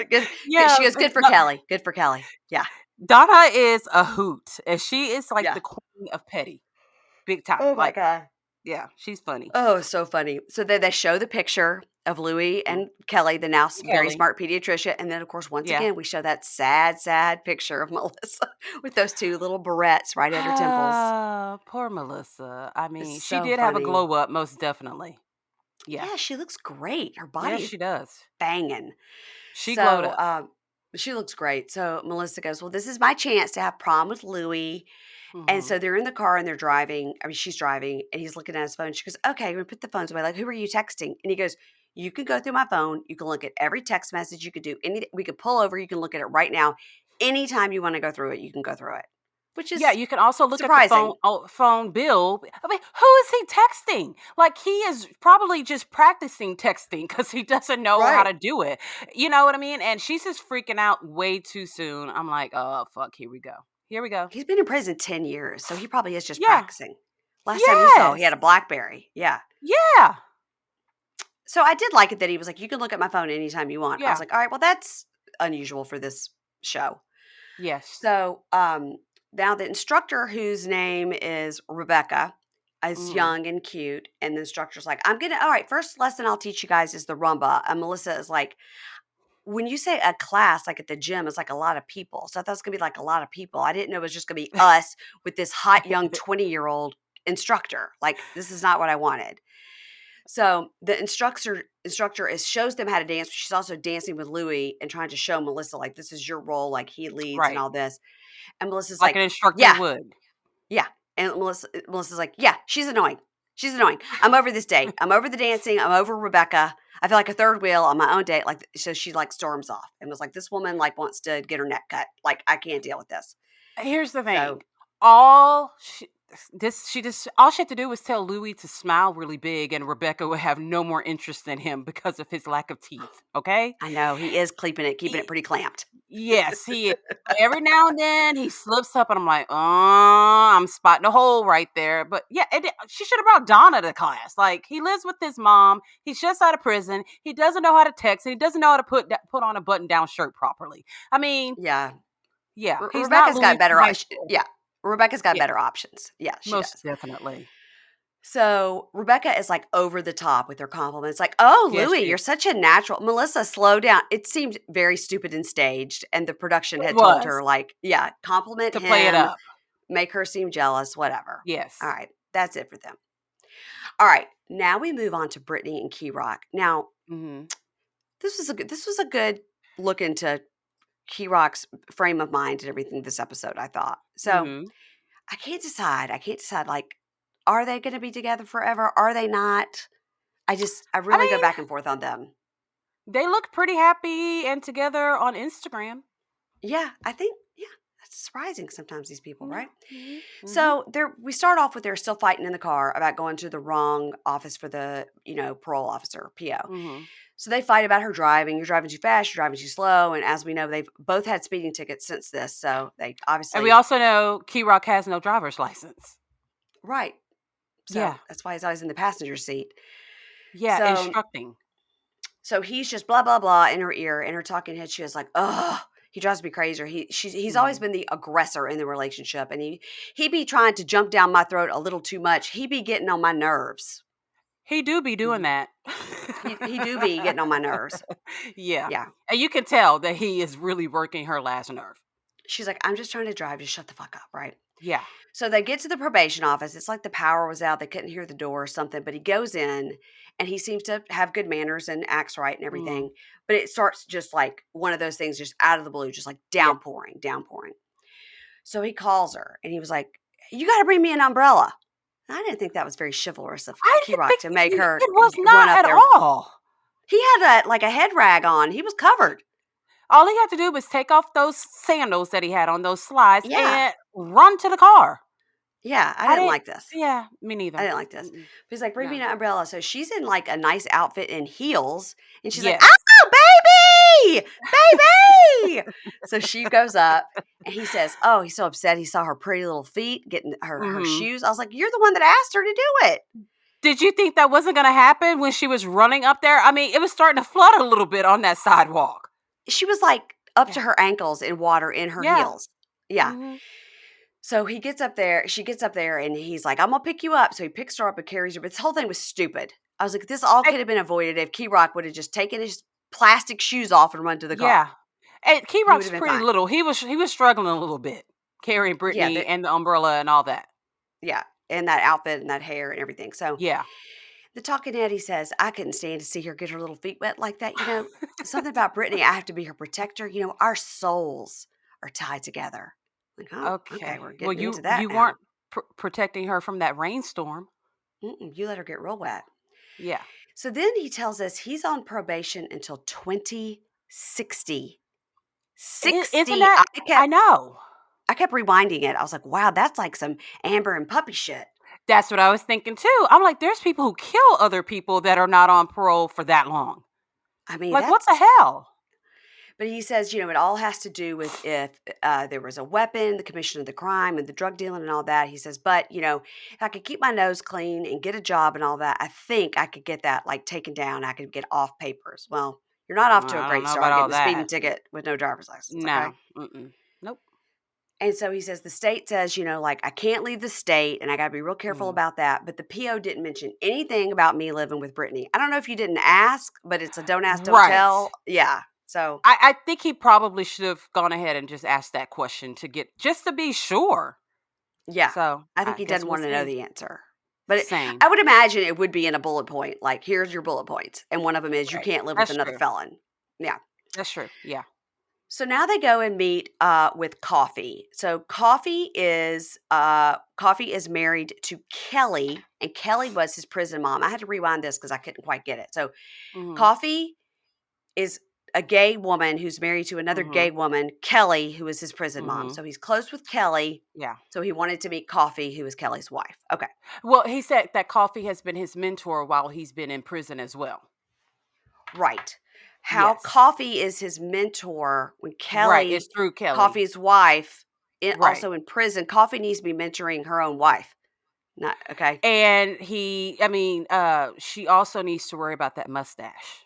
[SPEAKER 1] Good.
[SPEAKER 2] Yeah,
[SPEAKER 1] She goes, "Good for Kelly. Good for Kelly." Yeah.
[SPEAKER 2] Donna is a hoot, and she is like
[SPEAKER 1] Yeah.
[SPEAKER 2] the queen of petty, big time.
[SPEAKER 1] Oh my
[SPEAKER 2] Like,
[SPEAKER 1] god.
[SPEAKER 2] yeah, she's funny.
[SPEAKER 1] Oh, so funny. So then they show the picture of Louie
[SPEAKER 2] Mm.
[SPEAKER 1] and Kelly, the now very
[SPEAKER 2] Kelly,
[SPEAKER 1] smart pediatrician, and then, of course, once
[SPEAKER 2] yeah.
[SPEAKER 1] again, we show that sad, sad picture of Melissa with those 2 little barrettes right at her temples.
[SPEAKER 2] Ah, poor Melissa. I
[SPEAKER 1] It's
[SPEAKER 2] mean, she
[SPEAKER 1] so
[SPEAKER 2] did have a
[SPEAKER 1] funny.
[SPEAKER 2] glow up, most definitely. Yeah.
[SPEAKER 1] Yeah, she looks great. Her
[SPEAKER 2] Yes,
[SPEAKER 1] body is
[SPEAKER 2] she does.
[SPEAKER 1] banging.
[SPEAKER 2] She glowed
[SPEAKER 1] So,
[SPEAKER 2] up.
[SPEAKER 1] she looks great. So Melissa goes, "Well, this is my chance to have prom with Louie." And
[SPEAKER 2] Mhm.
[SPEAKER 1] so they're in the car and they're driving. I mean, she's driving and he's looking at his phone. She goes, "Okay, we're gonna put the phones away." Like, "Who are you texting?" And he goes, "You can go through my phone. You can look at every text message. You could do any, we could pull over. You can look at it right now. Anytime you want to go through it, you can go through it," which
[SPEAKER 2] Yeah,
[SPEAKER 1] is
[SPEAKER 2] you can also look at the
[SPEAKER 1] surprising.
[SPEAKER 2] phone bill. I mean, who is he texting? Like, he is probably just practicing texting because he doesn't know how
[SPEAKER 1] Right.
[SPEAKER 2] to do it. You know what I mean? And she's just freaking out way too soon. I'm like, oh fuck, here we go. Here we go.
[SPEAKER 1] He's been in prison 10 years. So he probably is just
[SPEAKER 2] Yeah.
[SPEAKER 1] practicing. Last time we saw, he
[SPEAKER 2] Yes.
[SPEAKER 1] had a Blackberry. Yeah.
[SPEAKER 2] Yeah.
[SPEAKER 1] So I did like it that he was like, "You can look at my phone anytime you want." I was
[SPEAKER 2] Yeah.
[SPEAKER 1] like, "All right, well, that's unusual for this show."
[SPEAKER 2] Yes.
[SPEAKER 1] So, now the instructor, whose name is Rebecca, is
[SPEAKER 2] Mm.
[SPEAKER 1] young and cute, and the instructor's like, "I'm gonna, all right, first lesson I'll teach you guys is the rumba." And Melissa is like, when you say a class, like at the gym, it's like a lot of people. So I thought it was gonna be like a lot of people. I didn't know it was just gonna be us with this hot young 20-year-old instructor. Like, this is not what I wanted. So the instructor is shows them how to dance. She's also dancing with Louie and trying to show Melissa, like, this is your role, like he leads and
[SPEAKER 2] Right.
[SPEAKER 1] all this. And Melissa's
[SPEAKER 2] Like
[SPEAKER 1] like,
[SPEAKER 2] an instructor
[SPEAKER 1] yeah,
[SPEAKER 2] would.
[SPEAKER 1] yeah. And Melissa's like, yeah, she's annoying. She's annoying. I'm over this date. I'm over the dancing. I'm over Rebecca. I feel like a third wheel on my own date. Like, so she like storms off and was like, this woman like wants to get her neck cut. Like, I can't deal with this.
[SPEAKER 2] Here's the thing.
[SPEAKER 1] So
[SPEAKER 2] All all she had to do was tell Louis to smile really big and Rebecca would have no more interest in him because of his lack of teeth. Okay?
[SPEAKER 1] I know he is keeping
[SPEAKER 2] Y-
[SPEAKER 1] it pretty clamped.
[SPEAKER 2] yes, he is. Every now and then he slips up and I'm like, oh, I'm spotting a hole right there. But yeah, she should have brought Donna to class. Like, he lives with his mom. He's just out of prison. He doesn't know how to text and he doesn't know how to put on a button down shirt properly. I mean,
[SPEAKER 1] Yeah.
[SPEAKER 2] yeah, he's not
[SPEAKER 1] Rebecca's got
[SPEAKER 2] Louis from
[SPEAKER 1] better.
[SPEAKER 2] high school.
[SPEAKER 1] Yeah. Rebecca's got
[SPEAKER 2] Yeah,
[SPEAKER 1] better options. Yeah, she
[SPEAKER 2] most
[SPEAKER 1] does.
[SPEAKER 2] definitely.
[SPEAKER 1] So Rebecca is like over the top with her compliments, like, "Oh,
[SPEAKER 2] Yes,
[SPEAKER 1] Louie,
[SPEAKER 2] she
[SPEAKER 1] you're
[SPEAKER 2] is.
[SPEAKER 1] such a natural." Melissa, slow down. It seemed very stupid and staged, and the production
[SPEAKER 2] It
[SPEAKER 1] had told
[SPEAKER 2] was
[SPEAKER 1] her, like, "Yeah, compliment
[SPEAKER 2] to play it
[SPEAKER 1] him,
[SPEAKER 2] up.
[SPEAKER 1] make her seem jealous, whatever." All
[SPEAKER 2] Yes.
[SPEAKER 1] right, that's it for them. All right, now we move on to Brittany and Kerok. Now,
[SPEAKER 2] Mhm.
[SPEAKER 1] this was a good look into Kerok's frame of mind and everything this episode, I thought. So
[SPEAKER 2] Mhm.
[SPEAKER 1] I can't decide. I can't decide. Like, are they going to be together forever? Are they not? I
[SPEAKER 2] I
[SPEAKER 1] really go
[SPEAKER 2] mean,
[SPEAKER 1] back and forth on them.
[SPEAKER 2] they look pretty happy and together on Instagram.
[SPEAKER 1] Yeah, I think, yeah, that's surprising sometimes, these people,
[SPEAKER 2] Yeah.
[SPEAKER 1] right?
[SPEAKER 2] Mhm. Mhm.
[SPEAKER 1] So we start off with they're still fighting in the car about going to the wrong office for the, parole officer, PO.
[SPEAKER 2] Mhm.
[SPEAKER 1] So they fight about her driving. You're driving too fast, you're driving too slow. And as we know, they've both had speeding tickets since this. So they
[SPEAKER 2] And we
[SPEAKER 1] obviously,
[SPEAKER 2] also know Rock has no driver's license.
[SPEAKER 1] right.
[SPEAKER 2] Yeah.
[SPEAKER 1] So that's why he's always in the passenger seat.
[SPEAKER 2] Yeah,
[SPEAKER 1] So
[SPEAKER 2] instructing.
[SPEAKER 1] So he's just blah blah blah in her ear, in her talking head. She was like, "Ugh, he drives me crazy." He's always
[SPEAKER 2] Mhm.
[SPEAKER 1] been the aggressor in the relationship, and he be trying to jump down my throat a little too much. He be getting on my nerves.
[SPEAKER 2] He do be doing
[SPEAKER 1] Mhm.
[SPEAKER 2] that.
[SPEAKER 1] He do be getting on my nerves.
[SPEAKER 2] Yeah.
[SPEAKER 1] Yeah.
[SPEAKER 2] And you can tell that he is really working her last nerve.
[SPEAKER 1] She's like, "I'm just trying to drive. Just shut the fuck up, right?"
[SPEAKER 2] Yeah.
[SPEAKER 1] So they get to the probation office. It's like the power was out. They couldn't hear the door or something, but he goes in and he seems to have good manners and acts right and
[SPEAKER 2] Mhm.
[SPEAKER 1] everything. But it starts just like one of those things, just out of the blue, just like
[SPEAKER 2] Yeah.
[SPEAKER 1] downpouring, downpouring. So he calls her and he was like, "You got to bring me an umbrella." And I didn't think that was very chivalrous of
[SPEAKER 2] I didn't
[SPEAKER 1] Kerok
[SPEAKER 2] think
[SPEAKER 1] to make her
[SPEAKER 2] it was
[SPEAKER 1] run
[SPEAKER 2] not
[SPEAKER 1] up
[SPEAKER 2] at
[SPEAKER 1] there.
[SPEAKER 2] all.
[SPEAKER 1] He had a head rag on. He was covered.
[SPEAKER 2] All he had to do was take off those sandals that he had on those slides
[SPEAKER 1] Yeah.
[SPEAKER 2] and run to the car.
[SPEAKER 1] Yeah. I
[SPEAKER 2] I
[SPEAKER 1] didn't
[SPEAKER 2] didn't
[SPEAKER 1] like this.
[SPEAKER 2] Yeah, me
[SPEAKER 1] I
[SPEAKER 2] neither.
[SPEAKER 1] didn't like this.
[SPEAKER 2] Mm-mm.
[SPEAKER 1] But he's like, "Bring me
[SPEAKER 2] No.
[SPEAKER 1] an umbrella." So she's in like a nice outfit and heels. And she's like,
[SPEAKER 2] Yes.
[SPEAKER 1] "Oh, baby! Baby!" So she goes up and he says, "Oh, he's so upset. He saw her pretty little feet getting her
[SPEAKER 2] Mhm.
[SPEAKER 1] shoes." I was like, "You're the one that asked her to do it."
[SPEAKER 2] Did you think that wasn't gonna happen when she was running up there? I mean, it was starting to flood a little bit on that sidewalk.
[SPEAKER 1] She was like up to
[SPEAKER 2] Yeah.
[SPEAKER 1] her ankles in water in her
[SPEAKER 2] Yeah.
[SPEAKER 1] heels. Yeah.
[SPEAKER 2] Mhm.
[SPEAKER 1] So he gets up there, she gets up there and he's like, "I'm gonna pick you up." So he picks her up and carries her. But this whole thing was stupid. I was like, this all
[SPEAKER 2] And
[SPEAKER 1] could have been avoided if Key Rock would have just taken his plastic shoes off and run to the car.
[SPEAKER 2] yeah. And
[SPEAKER 1] He would
[SPEAKER 2] Rock's
[SPEAKER 1] have been
[SPEAKER 2] pretty
[SPEAKER 1] fine.
[SPEAKER 2] little. He was struggling a little bit carrying
[SPEAKER 1] Yeah,
[SPEAKER 2] Brittany and the umbrella and all that.
[SPEAKER 1] yeah, and that outfit and that hair and everything. So
[SPEAKER 2] Yeah.
[SPEAKER 1] the talking head, he says, "I couldn't stand to see her get her little feet wet like that. Something about Brittany, I have to be her protector. Our souls are tied together." Like, oh, okay,
[SPEAKER 2] Okay.
[SPEAKER 1] we're
[SPEAKER 2] Well,
[SPEAKER 1] getting into that
[SPEAKER 2] you
[SPEAKER 1] now.
[SPEAKER 2] weren't protecting her from that rainstorm.
[SPEAKER 1] Mm-mm, you let her get real wet.
[SPEAKER 2] Yeah.
[SPEAKER 1] So then he tells us he's on probation until 2060.
[SPEAKER 2] Isn't
[SPEAKER 1] 60.
[SPEAKER 2] that I know.
[SPEAKER 1] I kept rewinding it. I was like, wow, that's like some Amber and Puppy shit.
[SPEAKER 2] That's what I was thinking too. I'm like, there's people who kill other people that are not on parole for that long.
[SPEAKER 1] I mean,
[SPEAKER 2] Like, what the
[SPEAKER 1] that's,
[SPEAKER 2] hell?
[SPEAKER 1] but he says, it all has to do with if there was a weapon, the commission of the crime, and the drug dealing and all that. He says, but, if I could keep my nose clean and get a job and all that, I think I could get that like taken down. I could get off papers. Well, you're not off to a
[SPEAKER 2] I don't
[SPEAKER 1] great
[SPEAKER 2] know about
[SPEAKER 1] start
[SPEAKER 2] all
[SPEAKER 1] getting a speeding
[SPEAKER 2] that.
[SPEAKER 1] ticket with no driver's license. Okay.
[SPEAKER 2] No. Mm-mm. Nope.
[SPEAKER 1] And so he says the state says, like, I can't leave the state and I got to be real careful
[SPEAKER 2] Mhm.
[SPEAKER 1] about that. But the PO didn't mention anything about me living with Brittany. I don't know if you didn't ask, but it's a don't ask, don't
[SPEAKER 2] Right.
[SPEAKER 1] tell. Yeah. So
[SPEAKER 2] I think he probably should have gone ahead and just asked that question just to be sure.
[SPEAKER 1] yeah,
[SPEAKER 2] So,
[SPEAKER 1] I think
[SPEAKER 2] I
[SPEAKER 1] he
[SPEAKER 2] guess
[SPEAKER 1] doesn't
[SPEAKER 2] we'll
[SPEAKER 1] want to know
[SPEAKER 2] see.
[SPEAKER 1] the answer. But
[SPEAKER 2] Same.
[SPEAKER 1] I would imagine it would be in a bullet point. Like, here's your bullet points, and one of them is you
[SPEAKER 2] Right.
[SPEAKER 1] can't live with
[SPEAKER 2] That's
[SPEAKER 1] another
[SPEAKER 2] true.
[SPEAKER 1] felon. Yeah.
[SPEAKER 2] That's true. Yeah.
[SPEAKER 1] So now they go and meet with Coffee. So Coffee is married to Kelly, and Kelly was his prison mom. I had to rewind this because I couldn't quite get it. So
[SPEAKER 2] Mhm.
[SPEAKER 1] Coffee is a gay woman who's married to another gay
[SPEAKER 2] Mhm.
[SPEAKER 1] woman, Kelly, who is his prison mom.
[SPEAKER 2] Mhm.
[SPEAKER 1] So he's close with Kelly.
[SPEAKER 2] Yeah.
[SPEAKER 1] So he wanted to meet Coffee, who is Kelly's wife. Okay.
[SPEAKER 2] Well, he said that Coffee has been his mentor while he's been in prison as well.
[SPEAKER 1] Right. How
[SPEAKER 2] Yes.
[SPEAKER 1] Coffee is his mentor when
[SPEAKER 2] Right. It's
[SPEAKER 1] Kelly,
[SPEAKER 2] through Kelly.
[SPEAKER 1] Coffee's wife,
[SPEAKER 2] Right.
[SPEAKER 1] also in prison, Coffee needs to be mentoring her own wife. Not okay.
[SPEAKER 2] And she also needs to worry about that mustache.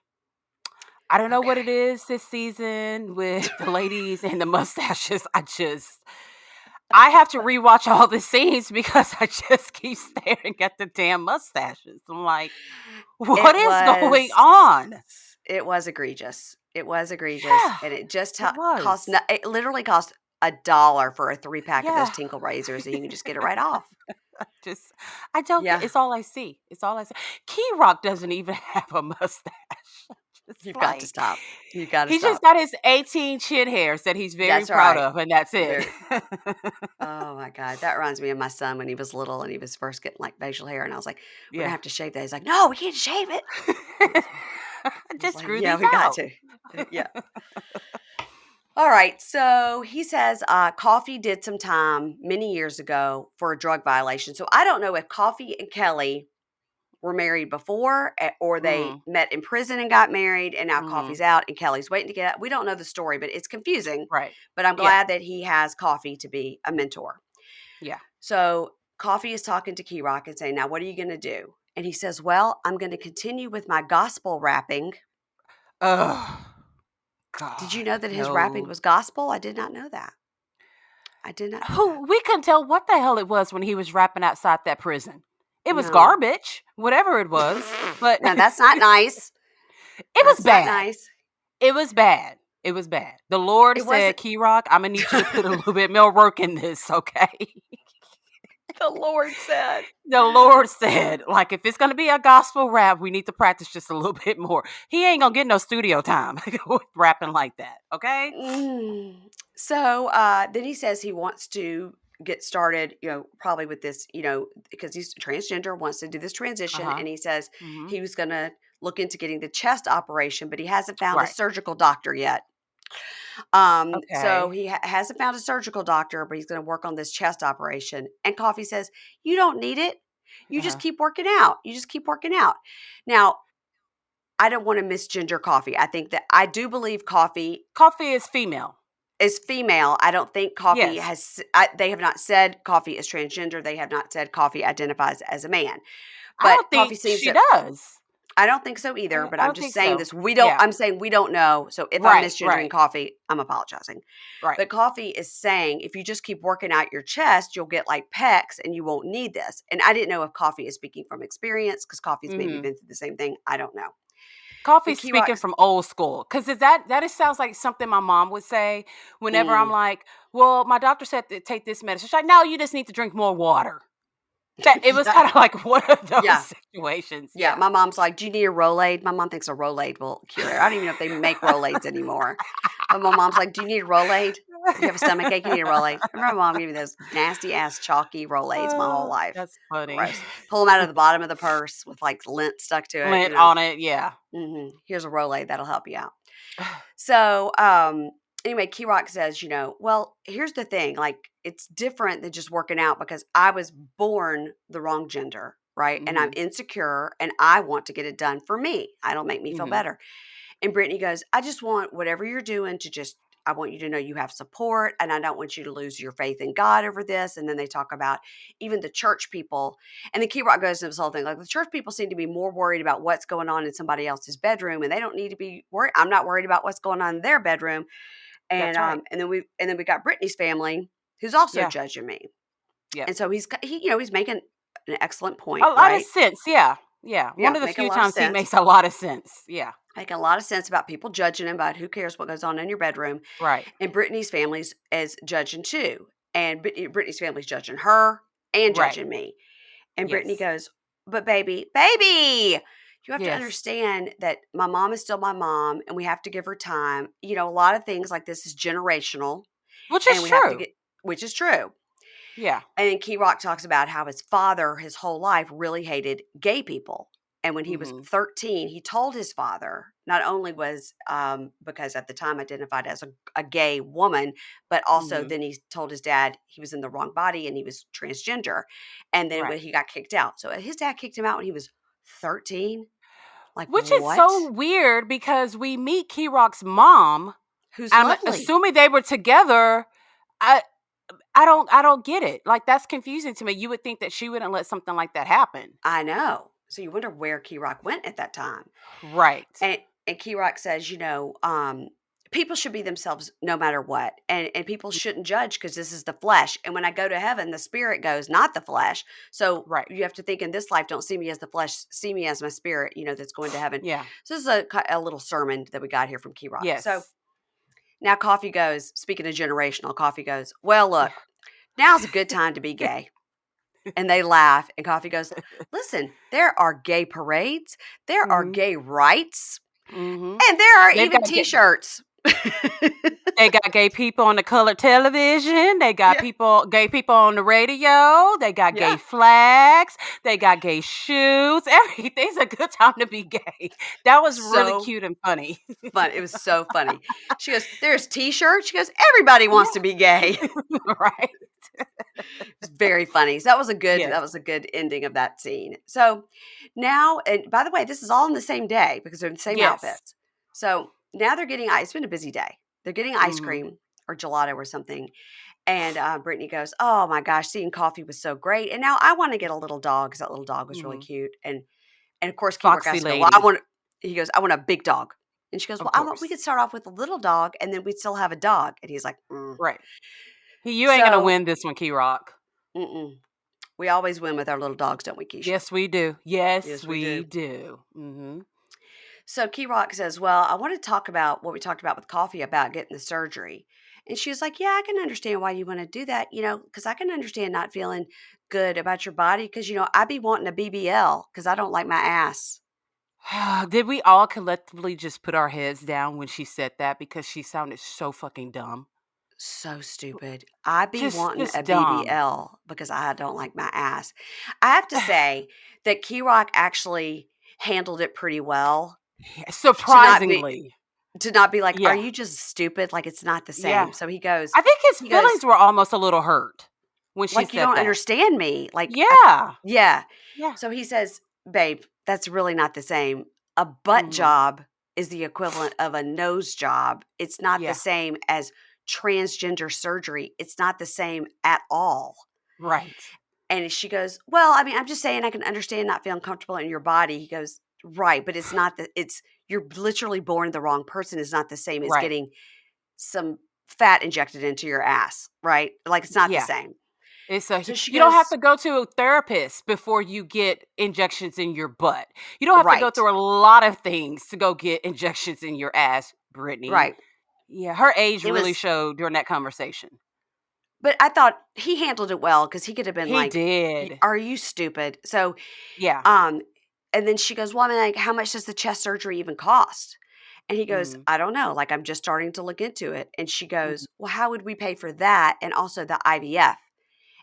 [SPEAKER 2] I don't know what it
[SPEAKER 1] Okay.
[SPEAKER 2] is this season with the ladies and the mustaches. I have to rewatch all the scenes because I just keep staring at the damn mustaches. I'm like, what
[SPEAKER 1] It
[SPEAKER 2] is going
[SPEAKER 1] was
[SPEAKER 2] on?
[SPEAKER 1] it was egregious. It was egregious,
[SPEAKER 2] Yeah,
[SPEAKER 1] and it just
[SPEAKER 2] it
[SPEAKER 1] cost
[SPEAKER 2] was.
[SPEAKER 1] it literally cost $1 for a 3 pack of those
[SPEAKER 2] Yeah.
[SPEAKER 1] Tinkle razors, and you can just get it right off.
[SPEAKER 2] Just I don't get
[SPEAKER 1] Yeah,
[SPEAKER 2] it's all I see. It's all I see. Key Rock doesn't even have a mustache. Just
[SPEAKER 1] you've got to
[SPEAKER 2] like
[SPEAKER 1] stop. You've got to
[SPEAKER 2] he just
[SPEAKER 1] stop.
[SPEAKER 2] got his 18 chin hairs that he's very
[SPEAKER 1] That's all
[SPEAKER 2] proud
[SPEAKER 1] right.
[SPEAKER 2] of, and that's it.
[SPEAKER 1] Very Oh my god, that reminds me of my son when he was little and he was first getting, like, facial hair, and I was like, "We're gonna
[SPEAKER 2] Yeah.
[SPEAKER 1] have to shave that." He's like, "No, we can't shave it." I was
[SPEAKER 2] Just
[SPEAKER 1] like,
[SPEAKER 2] screw
[SPEAKER 1] "Yeah,
[SPEAKER 2] these
[SPEAKER 1] we got
[SPEAKER 2] out.
[SPEAKER 1] to." Yeah. Alright, so he says, Coffee did some time many years ago for a drug violation, so I don't know if Coffee and Kelly were married before, or they
[SPEAKER 2] Mhm.
[SPEAKER 1] met in prison and got married, and now
[SPEAKER 2] Mhm.
[SPEAKER 1] Coffee's out and Kelly's waiting to get out. We don't know the story, but it's confusing,
[SPEAKER 2] Right.
[SPEAKER 1] but I'm
[SPEAKER 2] Yeah.
[SPEAKER 1] glad that he has Coffee to be a mentor.
[SPEAKER 2] Yeah.
[SPEAKER 1] So Coffee is talking to Key Rock and saying, "Now, what are you going to do?" And he says, "Well, I'm going to continue with my gospel rapping."
[SPEAKER 2] Oh
[SPEAKER 1] Did you
[SPEAKER 2] God,
[SPEAKER 1] know that his rapping
[SPEAKER 2] no.
[SPEAKER 1] was gospel? I did not know that. I did not know that.
[SPEAKER 2] Who we couldn't tell what the hell it was when he was rapping outside that prison. It was
[SPEAKER 1] No.
[SPEAKER 2] garbage, whatever it was, but
[SPEAKER 1] Now, that's not nice.
[SPEAKER 2] it was
[SPEAKER 1] That's not
[SPEAKER 2] bad.
[SPEAKER 1] nice.
[SPEAKER 2] It was bad. It was bad. The Lord
[SPEAKER 1] It wasn't.
[SPEAKER 2] said, Key Rock, I'm gonna need you to put a little bit more work in this, okay?
[SPEAKER 1] The Lord said.
[SPEAKER 2] The Lord said, like, if it's gonna be a gospel rap, we need to practice just a little bit more. He ain't gonna get no studio time with rapping like that, okay?
[SPEAKER 1] So then he says he wants to get started, probably with this, because he's transgender, wants to do this transition.
[SPEAKER 2] Uh-huh.
[SPEAKER 1] And he says
[SPEAKER 2] Mhm.
[SPEAKER 1] he was going to look into getting the chest operation, but he hasn't found a
[SPEAKER 2] Right.
[SPEAKER 1] surgical doctor yet. So
[SPEAKER 2] Okay.
[SPEAKER 1] he hasn't found a surgical doctor, but he's going to work on this chest operation. And Coffee says, "You don't need it. You just
[SPEAKER 2] Uh-huh.
[SPEAKER 1] keep working out. You just keep working out." Now, I don't want to misgender Coffee. I think that I do believe Coffee
[SPEAKER 2] Coffee is female.
[SPEAKER 1] is female. I don't think Coffee
[SPEAKER 2] Yes.
[SPEAKER 1] has they have not said Coffee is transgender. They have not said Coffee identifies as a man.
[SPEAKER 2] I
[SPEAKER 1] But
[SPEAKER 2] don't
[SPEAKER 1] Coffee
[SPEAKER 2] think
[SPEAKER 1] seems
[SPEAKER 2] she
[SPEAKER 1] to
[SPEAKER 2] does.
[SPEAKER 1] I don't think so either, but
[SPEAKER 2] I
[SPEAKER 1] I'm
[SPEAKER 2] don't
[SPEAKER 1] just
[SPEAKER 2] think
[SPEAKER 1] saying
[SPEAKER 2] so.
[SPEAKER 1] this. We don't
[SPEAKER 2] Yeah.
[SPEAKER 1] I'm saying we don't know. So if I'm
[SPEAKER 2] Right,
[SPEAKER 1] misgendering
[SPEAKER 2] right,
[SPEAKER 1] Coffee, I'm apologizing.
[SPEAKER 2] right.
[SPEAKER 1] But Coffee is saying if you just keep working out your chest, you'll get like pecs and you won't need this. And I didn't know if Coffee is speaking from experience because Coffee's maybe
[SPEAKER 2] Mhm.
[SPEAKER 1] been through the same thing. I don't know. But
[SPEAKER 2] Coffee's
[SPEAKER 1] Key
[SPEAKER 2] speaking
[SPEAKER 1] Rock's
[SPEAKER 2] from old school, because it sounds like something my mom would say whenever I'm
[SPEAKER 1] mm,
[SPEAKER 2] like, "Well, my doctor said to take this medicine." She's like, "No, you just need to drink more water." That it was
[SPEAKER 1] yeah,
[SPEAKER 2] kinda like one of those
[SPEAKER 1] yeah.
[SPEAKER 2] situations,
[SPEAKER 1] Yeah,
[SPEAKER 2] yeah.
[SPEAKER 1] my mom's like, "Do you need a Rolade?" My mom thinks a Rolade will cure it. I don't even know if they make Rolaids anymore. But my mom's like, "Do you need a Rolade? You have a stomach ache, you need a Rolade." I remember my mom gave me those nasty ass chalky Rolaids my whole life.
[SPEAKER 2] That's funny.
[SPEAKER 1] Gross. Pull them out of the bottom of the purse with, like, lint stuck to it,
[SPEAKER 2] Lint on it, yeah.
[SPEAKER 1] "Here's a Rolade, that'll help you out." So, anyway, Key Rock says, "Well, here's the thing, like, it's different than just working out because I was born the wrong gender, right? And I'm
[SPEAKER 2] Mhm,
[SPEAKER 1] insecure and I want to get it done for me. It'll make me feel
[SPEAKER 2] mhm.
[SPEAKER 1] better." And Brittany goes, "I just want whatever you're doing to just I want you to know you have support and I don't want you to lose your faith in God over this." And then they talk about even the church people. And the Key Rock goes into this whole thing like the church people seem to be more worried about what's going on in somebody else's bedroom and they don't need to be worried. I'm not worried about what's going on in their bedroom. And
[SPEAKER 2] That's right.
[SPEAKER 1] and then we got Brittany's family who's also
[SPEAKER 2] Yeah,
[SPEAKER 1] judging me.
[SPEAKER 2] yep.
[SPEAKER 1] And so he's making an excellent
[SPEAKER 2] A
[SPEAKER 1] point,
[SPEAKER 2] lot of
[SPEAKER 1] right?
[SPEAKER 2] sense, yeah, yeah. One
[SPEAKER 1] Yeah,
[SPEAKER 2] of the
[SPEAKER 1] making a
[SPEAKER 2] few
[SPEAKER 1] lot of
[SPEAKER 2] times he
[SPEAKER 1] sense.
[SPEAKER 2] makes a lot of sense, yeah.
[SPEAKER 1] making a lot of sense about people judging him about who cares what goes on in your bedroom.
[SPEAKER 2] Right.
[SPEAKER 1] And Brittany's family's is judging too. And Brittany's family's judging her and
[SPEAKER 2] Right.
[SPEAKER 1] judging me. And Brittany
[SPEAKER 2] Yes.
[SPEAKER 1] goes, but baby, you have to
[SPEAKER 2] Yes.
[SPEAKER 1] understand that my mom is still my mom and we have to give her time. You know, a lot of things like this is generational
[SPEAKER 2] Which
[SPEAKER 1] and
[SPEAKER 2] is
[SPEAKER 1] we have to
[SPEAKER 2] true.
[SPEAKER 1] get, which is true.
[SPEAKER 2] Yeah.
[SPEAKER 1] And then Key Rock talks about how his father, his whole life, really hated gay people. And when he was
[SPEAKER 2] Mhm.
[SPEAKER 1] 13, he told his father, not only was because at the time identified as a gay woman, but also
[SPEAKER 2] Mhm.
[SPEAKER 1] then he told his dad he was in the wrong body and he was transgender. And then when
[SPEAKER 2] Right.
[SPEAKER 1] he got kicked out. So his dad kicked him out when he was 13. Like,
[SPEAKER 2] Which is
[SPEAKER 1] what?
[SPEAKER 2] so weird because we meet Key Rock's mom.
[SPEAKER 1] Who's
[SPEAKER 2] I'm
[SPEAKER 1] lovely.
[SPEAKER 2] assuming they were together. I I don't get it. Like, that's confusing to me. You would think that she wouldn't let something like that happen.
[SPEAKER 1] I know. So you wonder where Key Rock went at that time.
[SPEAKER 2] Right.
[SPEAKER 1] And Key Rock says, people should be themselves no matter what. And people shouldn't judge because this is the flesh. And when I go to heaven, the spirit goes, not the flesh. So
[SPEAKER 2] Right.
[SPEAKER 1] you have to think in this life, don't see me as the flesh, see me as my spirit, that's going to heaven.
[SPEAKER 2] Yeah.
[SPEAKER 1] So this is a little sermon that we got here from Key Rock. So
[SPEAKER 2] Yes.
[SPEAKER 1] now Coffee goes, speaking of generational, Coffee goes, well, look, now's a good time to be gay. And they laugh. And Coffee goes, listen, there are gay parades, there are
[SPEAKER 2] Mhm.
[SPEAKER 1] gay rights,
[SPEAKER 2] Mhm.
[SPEAKER 1] and there are
[SPEAKER 2] They've
[SPEAKER 1] even
[SPEAKER 2] got
[SPEAKER 1] T-shirts.
[SPEAKER 2] they got gay people on the colored television. They got
[SPEAKER 1] Yeah,
[SPEAKER 2] gay people on the radio. They got
[SPEAKER 1] yeah.
[SPEAKER 2] gay flags. They got gay shoes. Everything's a good time to be gay. That was really
[SPEAKER 1] So
[SPEAKER 2] cute and funny.
[SPEAKER 1] fun. It was so funny. She goes, "There's T-shirts." She goes, "Everybody wants to
[SPEAKER 2] Yeah.
[SPEAKER 1] be gay."
[SPEAKER 2] Right.
[SPEAKER 1] It's very funny. So
[SPEAKER 2] Yes.
[SPEAKER 1] that was a good ending of that scene. So now, and by the way, this is all in the same day because they're in the same
[SPEAKER 2] Yes.
[SPEAKER 1] outfits. So now they're getting it's been a busy day. They're getting ice
[SPEAKER 2] Mhm.
[SPEAKER 1] cream or gelato or something. And Brittany goes, "Oh my gosh, seeing Coffee was so great. And now I want to get a little dog because that little dog was really
[SPEAKER 2] Mhm.
[SPEAKER 1] cute." And of course, Keywork has
[SPEAKER 2] Foxy
[SPEAKER 1] to go, "Well, I
[SPEAKER 2] lady,
[SPEAKER 1] want." He goes, "I want a big dog." And she goes,
[SPEAKER 2] of
[SPEAKER 1] "Well, I want. We
[SPEAKER 2] course.
[SPEAKER 1] could start off with a little dog, and then we'd still have a dog." And he's like, mm.
[SPEAKER 2] Right. You ain't gonna
[SPEAKER 1] So,
[SPEAKER 2] win this one, Key Rock.
[SPEAKER 1] mm-mm. We always win with our little dogs, don't we, Keisha?
[SPEAKER 2] Yes, we do. Yes,
[SPEAKER 1] Yes, we
[SPEAKER 2] we
[SPEAKER 1] do.
[SPEAKER 2] do. Mhm.
[SPEAKER 1] So Key Rock says, "Well, I want to talk about what we talked about with Coffee about getting the surgery." And she was like, "Yeah, I can understand why you want to do that, because I can understand not feeling good about your body because, I be wanting a BBL because I don't like my ass."
[SPEAKER 2] Did we all collectively just put our heads down when she said that because she sounded so fucking dumb?
[SPEAKER 1] So stupid. I be wanting
[SPEAKER 2] Just
[SPEAKER 1] a
[SPEAKER 2] dumb.
[SPEAKER 1] BBL because I don't like my ass. I have to say that Key Rock actually handled it pretty well to not be
[SPEAKER 2] Surprisingly.
[SPEAKER 1] like, "Are
[SPEAKER 2] Yeah.
[SPEAKER 1] you just stupid? Like, it's not the
[SPEAKER 2] Yeah.
[SPEAKER 1] same." So he goes
[SPEAKER 2] I think his
[SPEAKER 1] he
[SPEAKER 2] feelings
[SPEAKER 1] goes,
[SPEAKER 2] were almost a little hurt when she
[SPEAKER 1] "Like, you
[SPEAKER 2] said
[SPEAKER 1] don't
[SPEAKER 2] that.
[SPEAKER 1] understand me." Like,
[SPEAKER 2] Yeah.
[SPEAKER 1] yeah.
[SPEAKER 2] Yeah.
[SPEAKER 1] So he says, "Babe, that's really not the same. A butt
[SPEAKER 2] Mhm.
[SPEAKER 1] job is the equivalent of a nose job. It's not the
[SPEAKER 2] Yeah.
[SPEAKER 1] same as transgender surgery. It's not the same at all."
[SPEAKER 2] Right.
[SPEAKER 1] And she goes, "Well, I mean, I'm just saying I can understand not feeling comfortable in your body." He goes, "Right, but it's not that you're literally born the wrong person is not the same as
[SPEAKER 2] Right.
[SPEAKER 1] getting some fat injected into your ass, right? Like it's not the
[SPEAKER 2] Yeah.
[SPEAKER 1] same."
[SPEAKER 2] It's a
[SPEAKER 1] So she
[SPEAKER 2] you don't have
[SPEAKER 1] goes,
[SPEAKER 2] to go to a therapist before you get injections in your butt. You don't have to go
[SPEAKER 1] "Right,
[SPEAKER 2] through a lot of things to go get injections in your ass, Brittany.
[SPEAKER 1] right."
[SPEAKER 2] Yeah, her age
[SPEAKER 1] It
[SPEAKER 2] really
[SPEAKER 1] was
[SPEAKER 2] showed during that conversation.
[SPEAKER 1] but I thought he handled it well because he could have been
[SPEAKER 2] He
[SPEAKER 1] like,
[SPEAKER 2] did.
[SPEAKER 1] "Are you stupid?" So,
[SPEAKER 2] Yeah.
[SPEAKER 1] um, and then she goes, "Well, I mean, like, how much does the chest surgery even cost?" And he goes,
[SPEAKER 2] Mhm.
[SPEAKER 1] "I don't know. Like, I'm just starting to look into it." And she
[SPEAKER 2] Mhm.
[SPEAKER 1] goes, "Well, how would we pay for that and also the IVF?"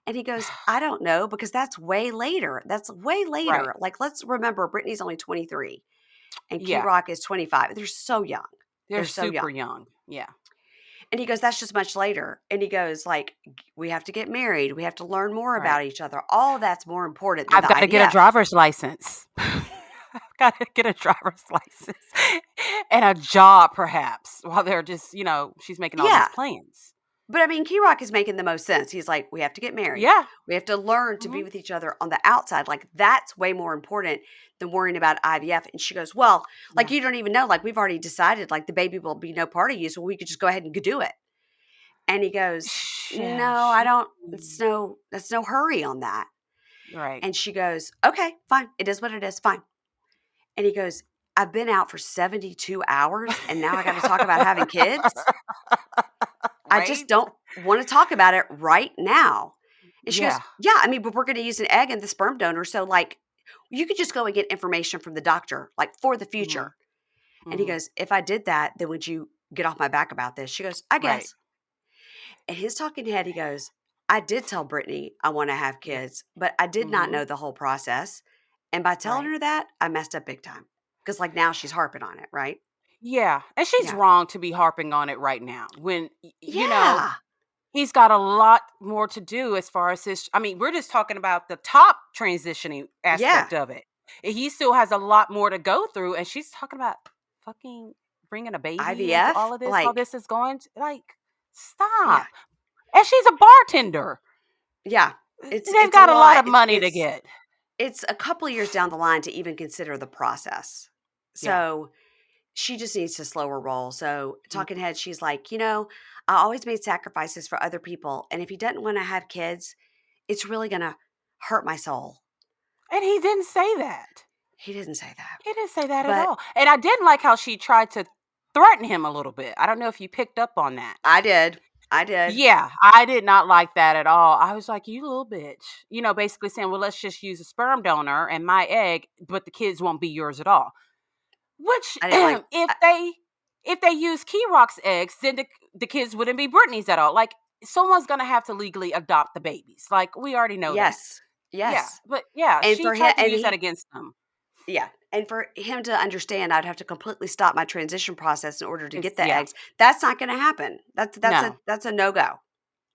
[SPEAKER 1] And he goes, "I don't know because that's way later. That's way
[SPEAKER 2] Right.
[SPEAKER 1] later. Like, let's remember, Brittany's only 23 and Key
[SPEAKER 2] Yeah.
[SPEAKER 1] Rock is 25. They're so young.
[SPEAKER 2] They're
[SPEAKER 1] They're so
[SPEAKER 2] super
[SPEAKER 1] young."
[SPEAKER 2] young. Yeah.
[SPEAKER 1] And he goes, "That's just much later." And he goes, like, "We have to get married. We have to learn more
[SPEAKER 2] Right.
[SPEAKER 1] about each other. All that's more important than
[SPEAKER 2] I've
[SPEAKER 1] the
[SPEAKER 2] gotta get a
[SPEAKER 1] IVF."
[SPEAKER 2] driver's license. I've gotta get a driver's license and a job perhaps while they're just, she's making all these
[SPEAKER 1] Yeah.
[SPEAKER 2] plans.
[SPEAKER 1] But I mean, Key Rock is making the most sense. He's like, "We have to get married.
[SPEAKER 2] Yeah.
[SPEAKER 1] We have to learn to be
[SPEAKER 2] Mhm.
[SPEAKER 1] with each other on the outside. Like, that's way more important than worrying about IVF." And she goes, "Well, like,
[SPEAKER 2] Yeah.
[SPEAKER 1] you don't even know. Like, we've already decided, like, the baby will be no part of you. So we could just go ahead and do it." And he goes,
[SPEAKER 2] Yeah,
[SPEAKER 1] "No, I don't. That's no hurry on that."
[SPEAKER 2] right.
[SPEAKER 1] And she goes, "Okay, fine. It is what it is. Fine." And he goes, I've been out for 72 hours and now I gotta talk about having kids? I just
[SPEAKER 2] Right?
[SPEAKER 1] don't wanna talk about it right now." And she goes,
[SPEAKER 2] Yeah.
[SPEAKER 1] "Yeah, I mean, but we're gonna use an egg and the sperm donor, so, like, you could just go and get information from the doctor, like, for the
[SPEAKER 2] Mhm.
[SPEAKER 1] future." And he
[SPEAKER 2] Mhm.
[SPEAKER 1] goes, "If I did that, then would you get off my back about this?" She goes, "I
[SPEAKER 2] Right.
[SPEAKER 1] guess." And his talking head, he goes, "I did tell Brittany I wanna have
[SPEAKER 2] Yeah.
[SPEAKER 1] kids, but I did not
[SPEAKER 2] Mhm.
[SPEAKER 1] know the whole process, and by telling
[SPEAKER 2] Right.
[SPEAKER 1] her that, I messed up big time. Because like, now she's harping on it, right?
[SPEAKER 2] Yeah, and she's
[SPEAKER 1] Yeah.
[SPEAKER 2] wrong to be harping on it right now when,
[SPEAKER 1] Yeah.
[SPEAKER 2] he's got a lot more to do as far as his I mean, we're just talking about the top transitioning
[SPEAKER 1] Yeah.
[SPEAKER 2] aspect of it. And he still has a lot more to go through, and she's talking about fucking bringing a baby into
[SPEAKER 1] IVF?
[SPEAKER 2] all of this while
[SPEAKER 1] Like,
[SPEAKER 2] this is going t like,
[SPEAKER 1] yeah.
[SPEAKER 2] stop. And she's a bartender.
[SPEAKER 1] Yeah. It's
[SPEAKER 2] They've
[SPEAKER 1] it's a
[SPEAKER 2] got a lot
[SPEAKER 1] lot.
[SPEAKER 2] of money to get.
[SPEAKER 1] It's a couple of years down the line to even consider the process.
[SPEAKER 2] Yeah.
[SPEAKER 1] So, she just needs to slow her roll. So, talking
[SPEAKER 2] Mhm.
[SPEAKER 1] head, she's like, I always made sacrifices for other people, and if he doesn't wanna have kids, it's really gonna hurt my soul."
[SPEAKER 2] And he didn't say that.
[SPEAKER 1] He didn't say that.
[SPEAKER 2] He didn't say that at
[SPEAKER 1] But
[SPEAKER 2] all. And I didn't like how she tried to threaten him a little bit. I don't know if you picked up on that.
[SPEAKER 1] I did. I did.
[SPEAKER 2] Yeah, I did not like that at all. I was like, "You little bitch." Basically saying, "Well, let's just use a sperm donor and my egg, but the kids won't be yours at all." Which
[SPEAKER 1] I didn't like
[SPEAKER 2] if they use Key Rock's eggs, then the kids wouldn't be Brittany's at all. Like someone's gonna have to legally adopt the babies. Like we already know that.
[SPEAKER 1] yes.
[SPEAKER 2] Yeah,
[SPEAKER 1] Yes.
[SPEAKER 2] but yeah,
[SPEAKER 1] And
[SPEAKER 2] she
[SPEAKER 1] for him
[SPEAKER 2] tried to
[SPEAKER 1] and
[SPEAKER 2] use that
[SPEAKER 1] he
[SPEAKER 2] against them.
[SPEAKER 1] yeah, and for him to understand I'd have to completely stop my transition process in order to
[SPEAKER 2] It's
[SPEAKER 1] get the
[SPEAKER 2] yeah,
[SPEAKER 1] eggs, that's not gonna happen.
[SPEAKER 2] no,
[SPEAKER 1] That's a no-go.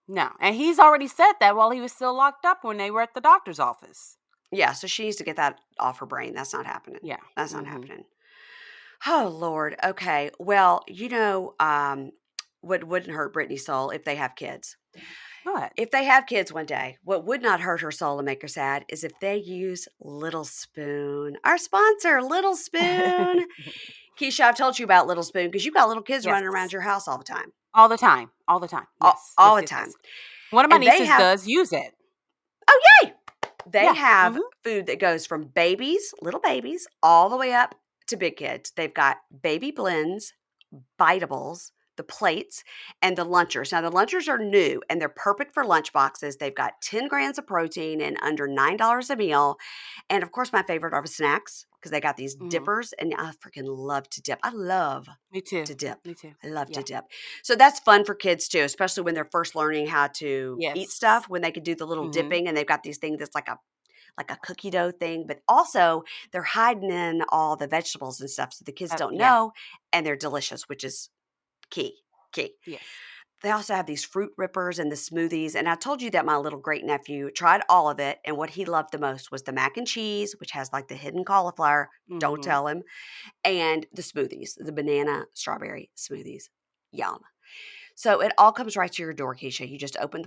[SPEAKER 2] no, and he's already said that while he was still locked up when they were at the doctor's office.
[SPEAKER 1] Yeah, so she needs to get that off her brain, that's not happening.
[SPEAKER 2] Yeah.
[SPEAKER 1] That's not
[SPEAKER 2] Mhm.
[SPEAKER 1] happening. Oh, Lord, okay. Well, what wouldn't hurt Brittany's soul if they have kids?
[SPEAKER 2] What?
[SPEAKER 1] If they have kids one day, what would not hurt her soul and make her sad is if they use Little Spoon. Our sponsor, Little Spoon. Keisha, I've told you about Little Spoon because you got little kids
[SPEAKER 2] Yes.
[SPEAKER 1] running around your house all the time.
[SPEAKER 2] All the time, all the time. Yes,
[SPEAKER 1] All
[SPEAKER 2] yes,
[SPEAKER 1] the
[SPEAKER 2] yes,
[SPEAKER 1] time.
[SPEAKER 2] yes. One of my
[SPEAKER 1] And they
[SPEAKER 2] nieces
[SPEAKER 1] have
[SPEAKER 2] does use it.
[SPEAKER 1] oh, yay! They
[SPEAKER 2] Yeah.
[SPEAKER 1] have
[SPEAKER 2] Mhm.
[SPEAKER 1] food that goes from babies, little babies, all the way up to big kids. They've got baby blends, biteables, the plates, and the lunchers. Now, the lunchers are new and they're perfect for lunch boxes. They've got 10 grams of protein and under $9 a meal. And of course, my favorite are the snacks because they got these
[SPEAKER 2] Mhm.
[SPEAKER 1] dippers, and I freaking love to dip. I love
[SPEAKER 2] Me too.
[SPEAKER 1] to dip.
[SPEAKER 2] Me too.
[SPEAKER 1] I love to
[SPEAKER 2] Yeah.
[SPEAKER 1] dip. So that's fun for kids too, especially when they're first learning how to eat
[SPEAKER 2] Yes.
[SPEAKER 1] stuff, when they can do the little
[SPEAKER 2] Mhm.
[SPEAKER 1] dipping and they've got these things that's like a cookie dough thing, but also they're hiding in all the vegetables and stuff so the kids don't
[SPEAKER 2] Yeah.
[SPEAKER 1] know, and they're delicious, which is key. Key.
[SPEAKER 2] Yes.
[SPEAKER 1] They also have these fruit rippers and the smoothies. And I told you that my little great nephew tried all of it. And what he loved the most was the mac and cheese, which has like the hidden cauliflower. Don't
[SPEAKER 2] Mhm.
[SPEAKER 1] tell him. And the smoothies, the banana strawberry smoothies. Yum. So it all comes right to your door, Keisha. You just open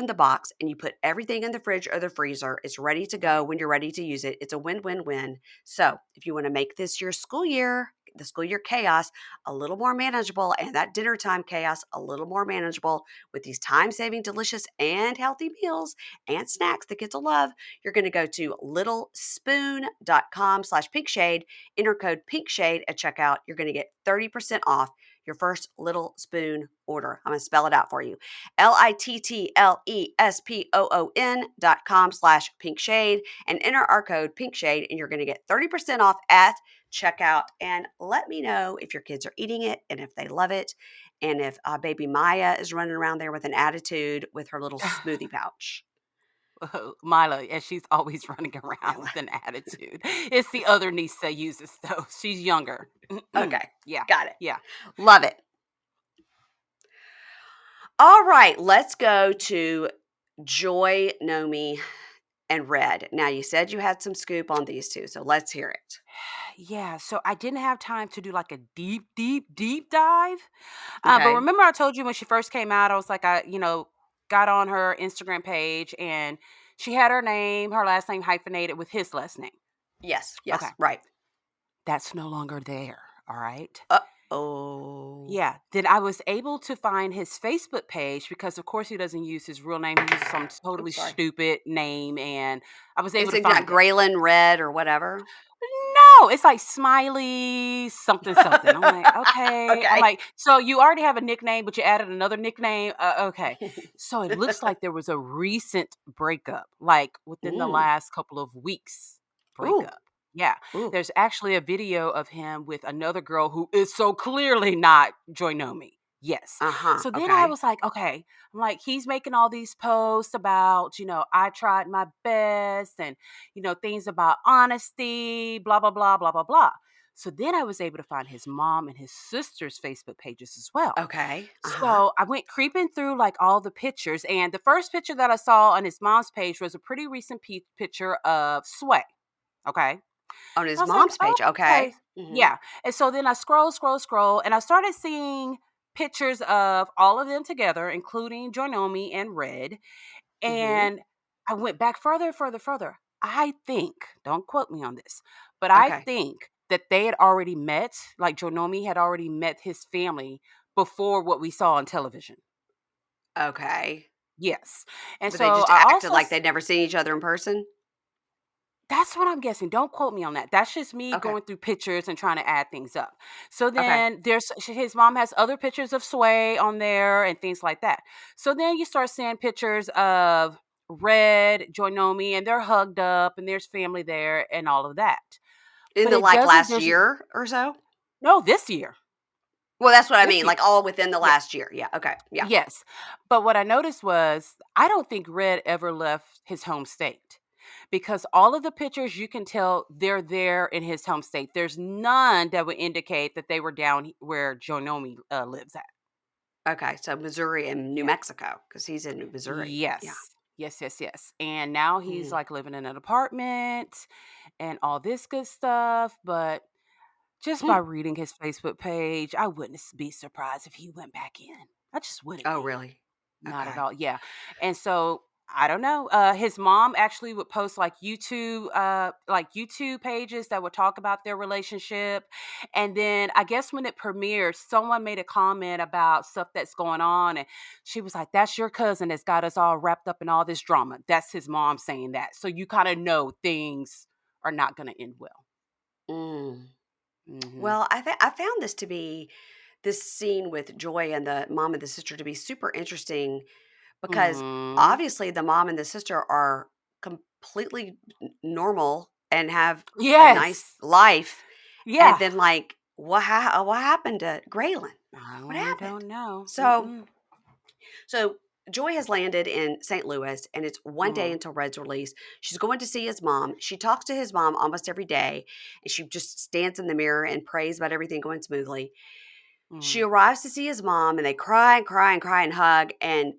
[SPEAKER 1] the box and you put everything in the fridge or the freezer. It's ready to go
[SPEAKER 2] Right.
[SPEAKER 1] when you're ready to use it. It's a win win win. So if you want to make this your school year, the school year chaos, a little more manageable and that dinner time chaos a little more manageable with these time saving, delicious, and healthy meals and snacks the kids will love, you're going to go to littlespoon.com/pinkshade, enter code pinkshade at checkout. You're going to get 30% off your first Little Spoon order. I'm going to spell it out for you. LITTLESPOON.com/pinkshade and enter our code pinkshade and you're going to get 30% off at checkout. And let me know if your kids are eating it and if they love it. And if baby Maya is running around there with an attitude with her little smoothie pouch.
[SPEAKER 2] Mila, and she's always running around
[SPEAKER 1] Mila.
[SPEAKER 2] with an attitude. It's the other niece that uses those. She's younger.
[SPEAKER 1] Okay.
[SPEAKER 2] Yeah.
[SPEAKER 1] Got it.
[SPEAKER 2] Yeah.
[SPEAKER 1] Love it. All right. Let's go to Joynomi and Red. Now, you said you had some scoop on these two, so let's hear it.
[SPEAKER 2] Yeah, so I didn't have time to do like a deep, deep, deep dive. But
[SPEAKER 1] Okay.
[SPEAKER 2] remember, I told you when she first came out, I was like, got on her Instagram page and she had her last name hyphenated with his last name.
[SPEAKER 1] Yes.
[SPEAKER 2] Okay,
[SPEAKER 1] Yes. Right.
[SPEAKER 2] that's no longer there. All right.
[SPEAKER 1] Oh.
[SPEAKER 2] Yeah, then I was able to find his Facebook page because, of course, he doesn't use his real name. He uses some totally
[SPEAKER 1] Oops, sorry.
[SPEAKER 2] stupid name, and I was able
[SPEAKER 1] Is
[SPEAKER 2] to
[SPEAKER 1] it not
[SPEAKER 2] find it.
[SPEAKER 1] Graylin Red or whatever?
[SPEAKER 2] know. It's like Smiley something something. I'm like, okay. I'm
[SPEAKER 1] Okay.
[SPEAKER 2] like, so you already have a nickname, but you added another nickname. Okay. So it looks like there was a recent breakup, like within the
[SPEAKER 1] Mm.
[SPEAKER 2] last couple of weeks
[SPEAKER 1] Ooh,
[SPEAKER 2] breakup. Yeah.
[SPEAKER 1] ooh.
[SPEAKER 2] There's actually a video of him with another girl who is so clearly not Joynomi. Yes.
[SPEAKER 1] Uh-huh,
[SPEAKER 2] So then I
[SPEAKER 1] okay.
[SPEAKER 2] was like, okay, I'm like, he's making all these posts about, I tried my best and things about honesty, blah, blah, blah, blah, blah, blah. So then I was able to find his mom and his sister's Facebook pages as well.
[SPEAKER 1] Okay, uh-huh.
[SPEAKER 2] So I went creeping through like all the pictures. And the first picture that I saw on his mom's page was a pretty recent picture of Sway. Okay.
[SPEAKER 1] On
[SPEAKER 2] I
[SPEAKER 1] his
[SPEAKER 2] was like,
[SPEAKER 1] mom's
[SPEAKER 2] oh,
[SPEAKER 1] page,
[SPEAKER 2] okay.
[SPEAKER 1] okay. Mhm.
[SPEAKER 2] Yeah. And so then I scroll, and I started seeing pictures of all of them together, including Joynomi and Red.
[SPEAKER 1] Mhm.
[SPEAKER 2] And I went back further, further, further. I think, don't quote me on this, but I
[SPEAKER 1] Okay.
[SPEAKER 2] think that they had already met, like Jonomi had already met his family before what we saw on television.
[SPEAKER 1] Okay.
[SPEAKER 2] Yes. And
[SPEAKER 1] But they
[SPEAKER 2] so
[SPEAKER 1] just
[SPEAKER 2] I
[SPEAKER 1] acted
[SPEAKER 2] also,
[SPEAKER 1] like they'd never seen each other in person?
[SPEAKER 2] that's what I'm guessing. Don't quote me on that. That's just me
[SPEAKER 1] Okay.
[SPEAKER 2] going through pictures and trying to add things up. So
[SPEAKER 1] Okay.
[SPEAKER 2] then his mom has other pictures of Sway on there and things like that. So then you start seeing pictures of Red, Joynomi, and they're hugged up and there's family there and all of that.
[SPEAKER 1] In
[SPEAKER 2] But
[SPEAKER 1] the,
[SPEAKER 2] it
[SPEAKER 1] like,
[SPEAKER 2] doesn't,
[SPEAKER 1] last
[SPEAKER 2] there's
[SPEAKER 1] year or so?
[SPEAKER 2] no, this year.
[SPEAKER 1] Well, that's what I
[SPEAKER 2] This
[SPEAKER 1] mean,
[SPEAKER 2] year.
[SPEAKER 1] like, all within the
[SPEAKER 2] Yeah.
[SPEAKER 1] last year. Yeah, okay, yeah.
[SPEAKER 2] Yes. But what I noticed was I don't think Red ever left his home state because all of the pictures you can tell they're there in his home state. There's none that would indicate that they were down where Jonomi lives at.
[SPEAKER 1] Okay, so Missouri and New
[SPEAKER 2] Yeah.
[SPEAKER 1] Mexico, because he's in Missouri. Yeah.
[SPEAKER 2] Yes. Yes, yes, yes. And now he's
[SPEAKER 1] Mm.
[SPEAKER 2] like living in an apartment and all this good stuff. But just by
[SPEAKER 1] Hmm.
[SPEAKER 2] reading his Facebook page, I wouldn't be surprised if he went back in. I just wouldn't
[SPEAKER 1] Oh,
[SPEAKER 2] be.
[SPEAKER 1] really?
[SPEAKER 2] Not at
[SPEAKER 1] Okay.
[SPEAKER 2] all. Yeah. And so I don't know. His mom actually would post like YouTube pages that would talk about their relationship. And then I guess when it premiered, someone made a comment about stuff that's going on. And she was like, that's your cousin that's got us all wrapped up in all this drama. That's his mom saying that. So you kind of know things are not going to end well.
[SPEAKER 1] Mm.
[SPEAKER 2] Hmm.
[SPEAKER 1] Well, I found this scene with Joy and the mom and the sister to be super interesting because
[SPEAKER 2] Hmm.
[SPEAKER 1] obviously the mom and the sister are completely normal and have a nice
[SPEAKER 2] Yes.
[SPEAKER 1] life. And
[SPEAKER 2] Yeah.
[SPEAKER 1] then, like, what happened to Graylin? What
[SPEAKER 2] I
[SPEAKER 1] happened?
[SPEAKER 2] don't know.
[SPEAKER 1] So
[SPEAKER 2] Mm-mm.
[SPEAKER 1] so Joy has landed in St. Louis, and it's one day
[SPEAKER 2] Hmm.
[SPEAKER 1] until Red's release. She's going to see his mom. She talks to his mom almost every day, and she just stands in the mirror and prays about everything going smoothly. She
[SPEAKER 2] Hmm.
[SPEAKER 1] arrives to see his mom, and they cry and cry and cry and hug. And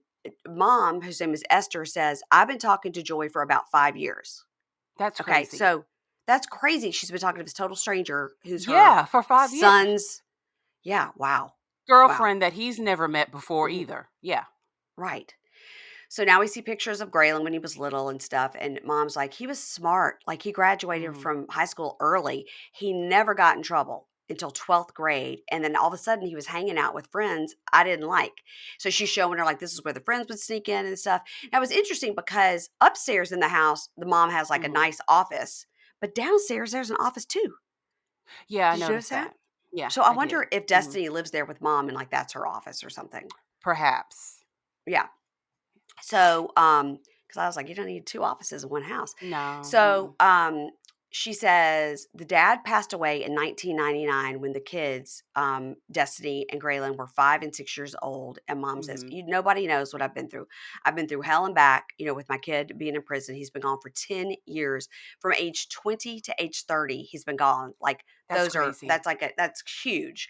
[SPEAKER 1] mom, whose name is Esther, says, I've been talking to Joy for about 5 years.
[SPEAKER 2] That's
[SPEAKER 1] Okay,
[SPEAKER 2] crazy.
[SPEAKER 1] so that's crazy. She's been talking to this total stranger who's her
[SPEAKER 2] Yeah, for 5 years.
[SPEAKER 1] son's, yeah, wow. Wow.
[SPEAKER 2] Girlfriend that he's never met before
[SPEAKER 1] Mhm.
[SPEAKER 2] either. Yeah.
[SPEAKER 1] Right. So now we see pictures of Graylin when he was little and stuff, and mom's like, "He was smart. Like, he graduated
[SPEAKER 2] Mhm.
[SPEAKER 1] from high school early. He never got in trouble until 12th grade, and then all of a sudden he was hanging out with friends I didn't like." So she's showing her, like, this is where the friends would sneak in and stuff. That was interesting because upstairs in the house, the mom has, like, a
[SPEAKER 2] Mhm.
[SPEAKER 1] nice office, but downstairs there's an office too.
[SPEAKER 2] Yeah, I
[SPEAKER 1] Did you notice
[SPEAKER 2] noticed
[SPEAKER 1] that?
[SPEAKER 2] that. Yeah,
[SPEAKER 1] So I
[SPEAKER 2] I did.
[SPEAKER 1] wonder if
[SPEAKER 2] Mhm.
[SPEAKER 1] Destiny lives there with mom and, like, that's her office or something.
[SPEAKER 2] Perhaps.
[SPEAKER 1] Yeah. So, because I was like, you don't need two offices in one house.
[SPEAKER 2] No.
[SPEAKER 1] So,
[SPEAKER 2] Mm-mm.
[SPEAKER 1] she says the dad passed away in 1999 when the kids, Destiny and Graylin, were 5 and 6 years old. And mom says,
[SPEAKER 2] Mhm.
[SPEAKER 1] nobody knows what I've been through. I've been through hell and back, with my kid being in prison. He's been gone for 10 years. From age 20 to age 30, he's been gone. Like,
[SPEAKER 2] That's crazy.
[SPEAKER 1] that's huge.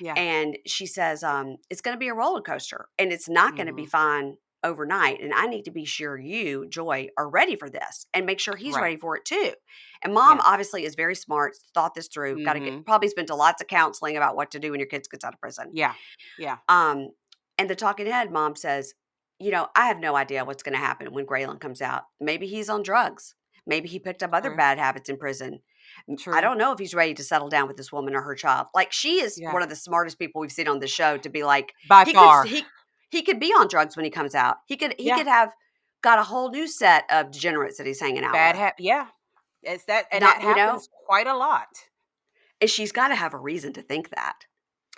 [SPEAKER 2] Yeah.
[SPEAKER 1] And she says, it's going to be a roller coaster and it's not going to be
[SPEAKER 2] Mhm.
[SPEAKER 1] fine overnight. And I need to be sure you, Joy, are ready for this and make sure he's
[SPEAKER 2] Right.
[SPEAKER 1] ready for it too. And mom
[SPEAKER 2] Yeah.
[SPEAKER 1] obviously is very smart, thought this through, got to get,
[SPEAKER 2] Mhm.
[SPEAKER 1] probably spent lots of counseling about what to do when your kids gets out of prison.
[SPEAKER 2] Yeah. Yeah.
[SPEAKER 1] Um, and the talking head mom says, I have no idea what's going to happen when Graylin comes out. Maybe he's on drugs. Maybe he picked up other
[SPEAKER 2] True.
[SPEAKER 1] bad habits in prison. I
[SPEAKER 2] True.
[SPEAKER 1] don't know if he's ready to settle down with this woman or her child. Like, she is
[SPEAKER 2] Yeah.
[SPEAKER 1] one of the smartest people we've seen on the show to be like,
[SPEAKER 2] By
[SPEAKER 1] he could
[SPEAKER 2] far.
[SPEAKER 1] he could be on drugs when he comes out. He
[SPEAKER 2] Yeah.
[SPEAKER 1] could have got a whole new set of degenerates that he's hanging out
[SPEAKER 2] Bad
[SPEAKER 1] with.
[SPEAKER 2] hap. Yeah. It's that, and
[SPEAKER 1] Not
[SPEAKER 2] that happens quite a lot.
[SPEAKER 1] and she's gotta have a reason to think that,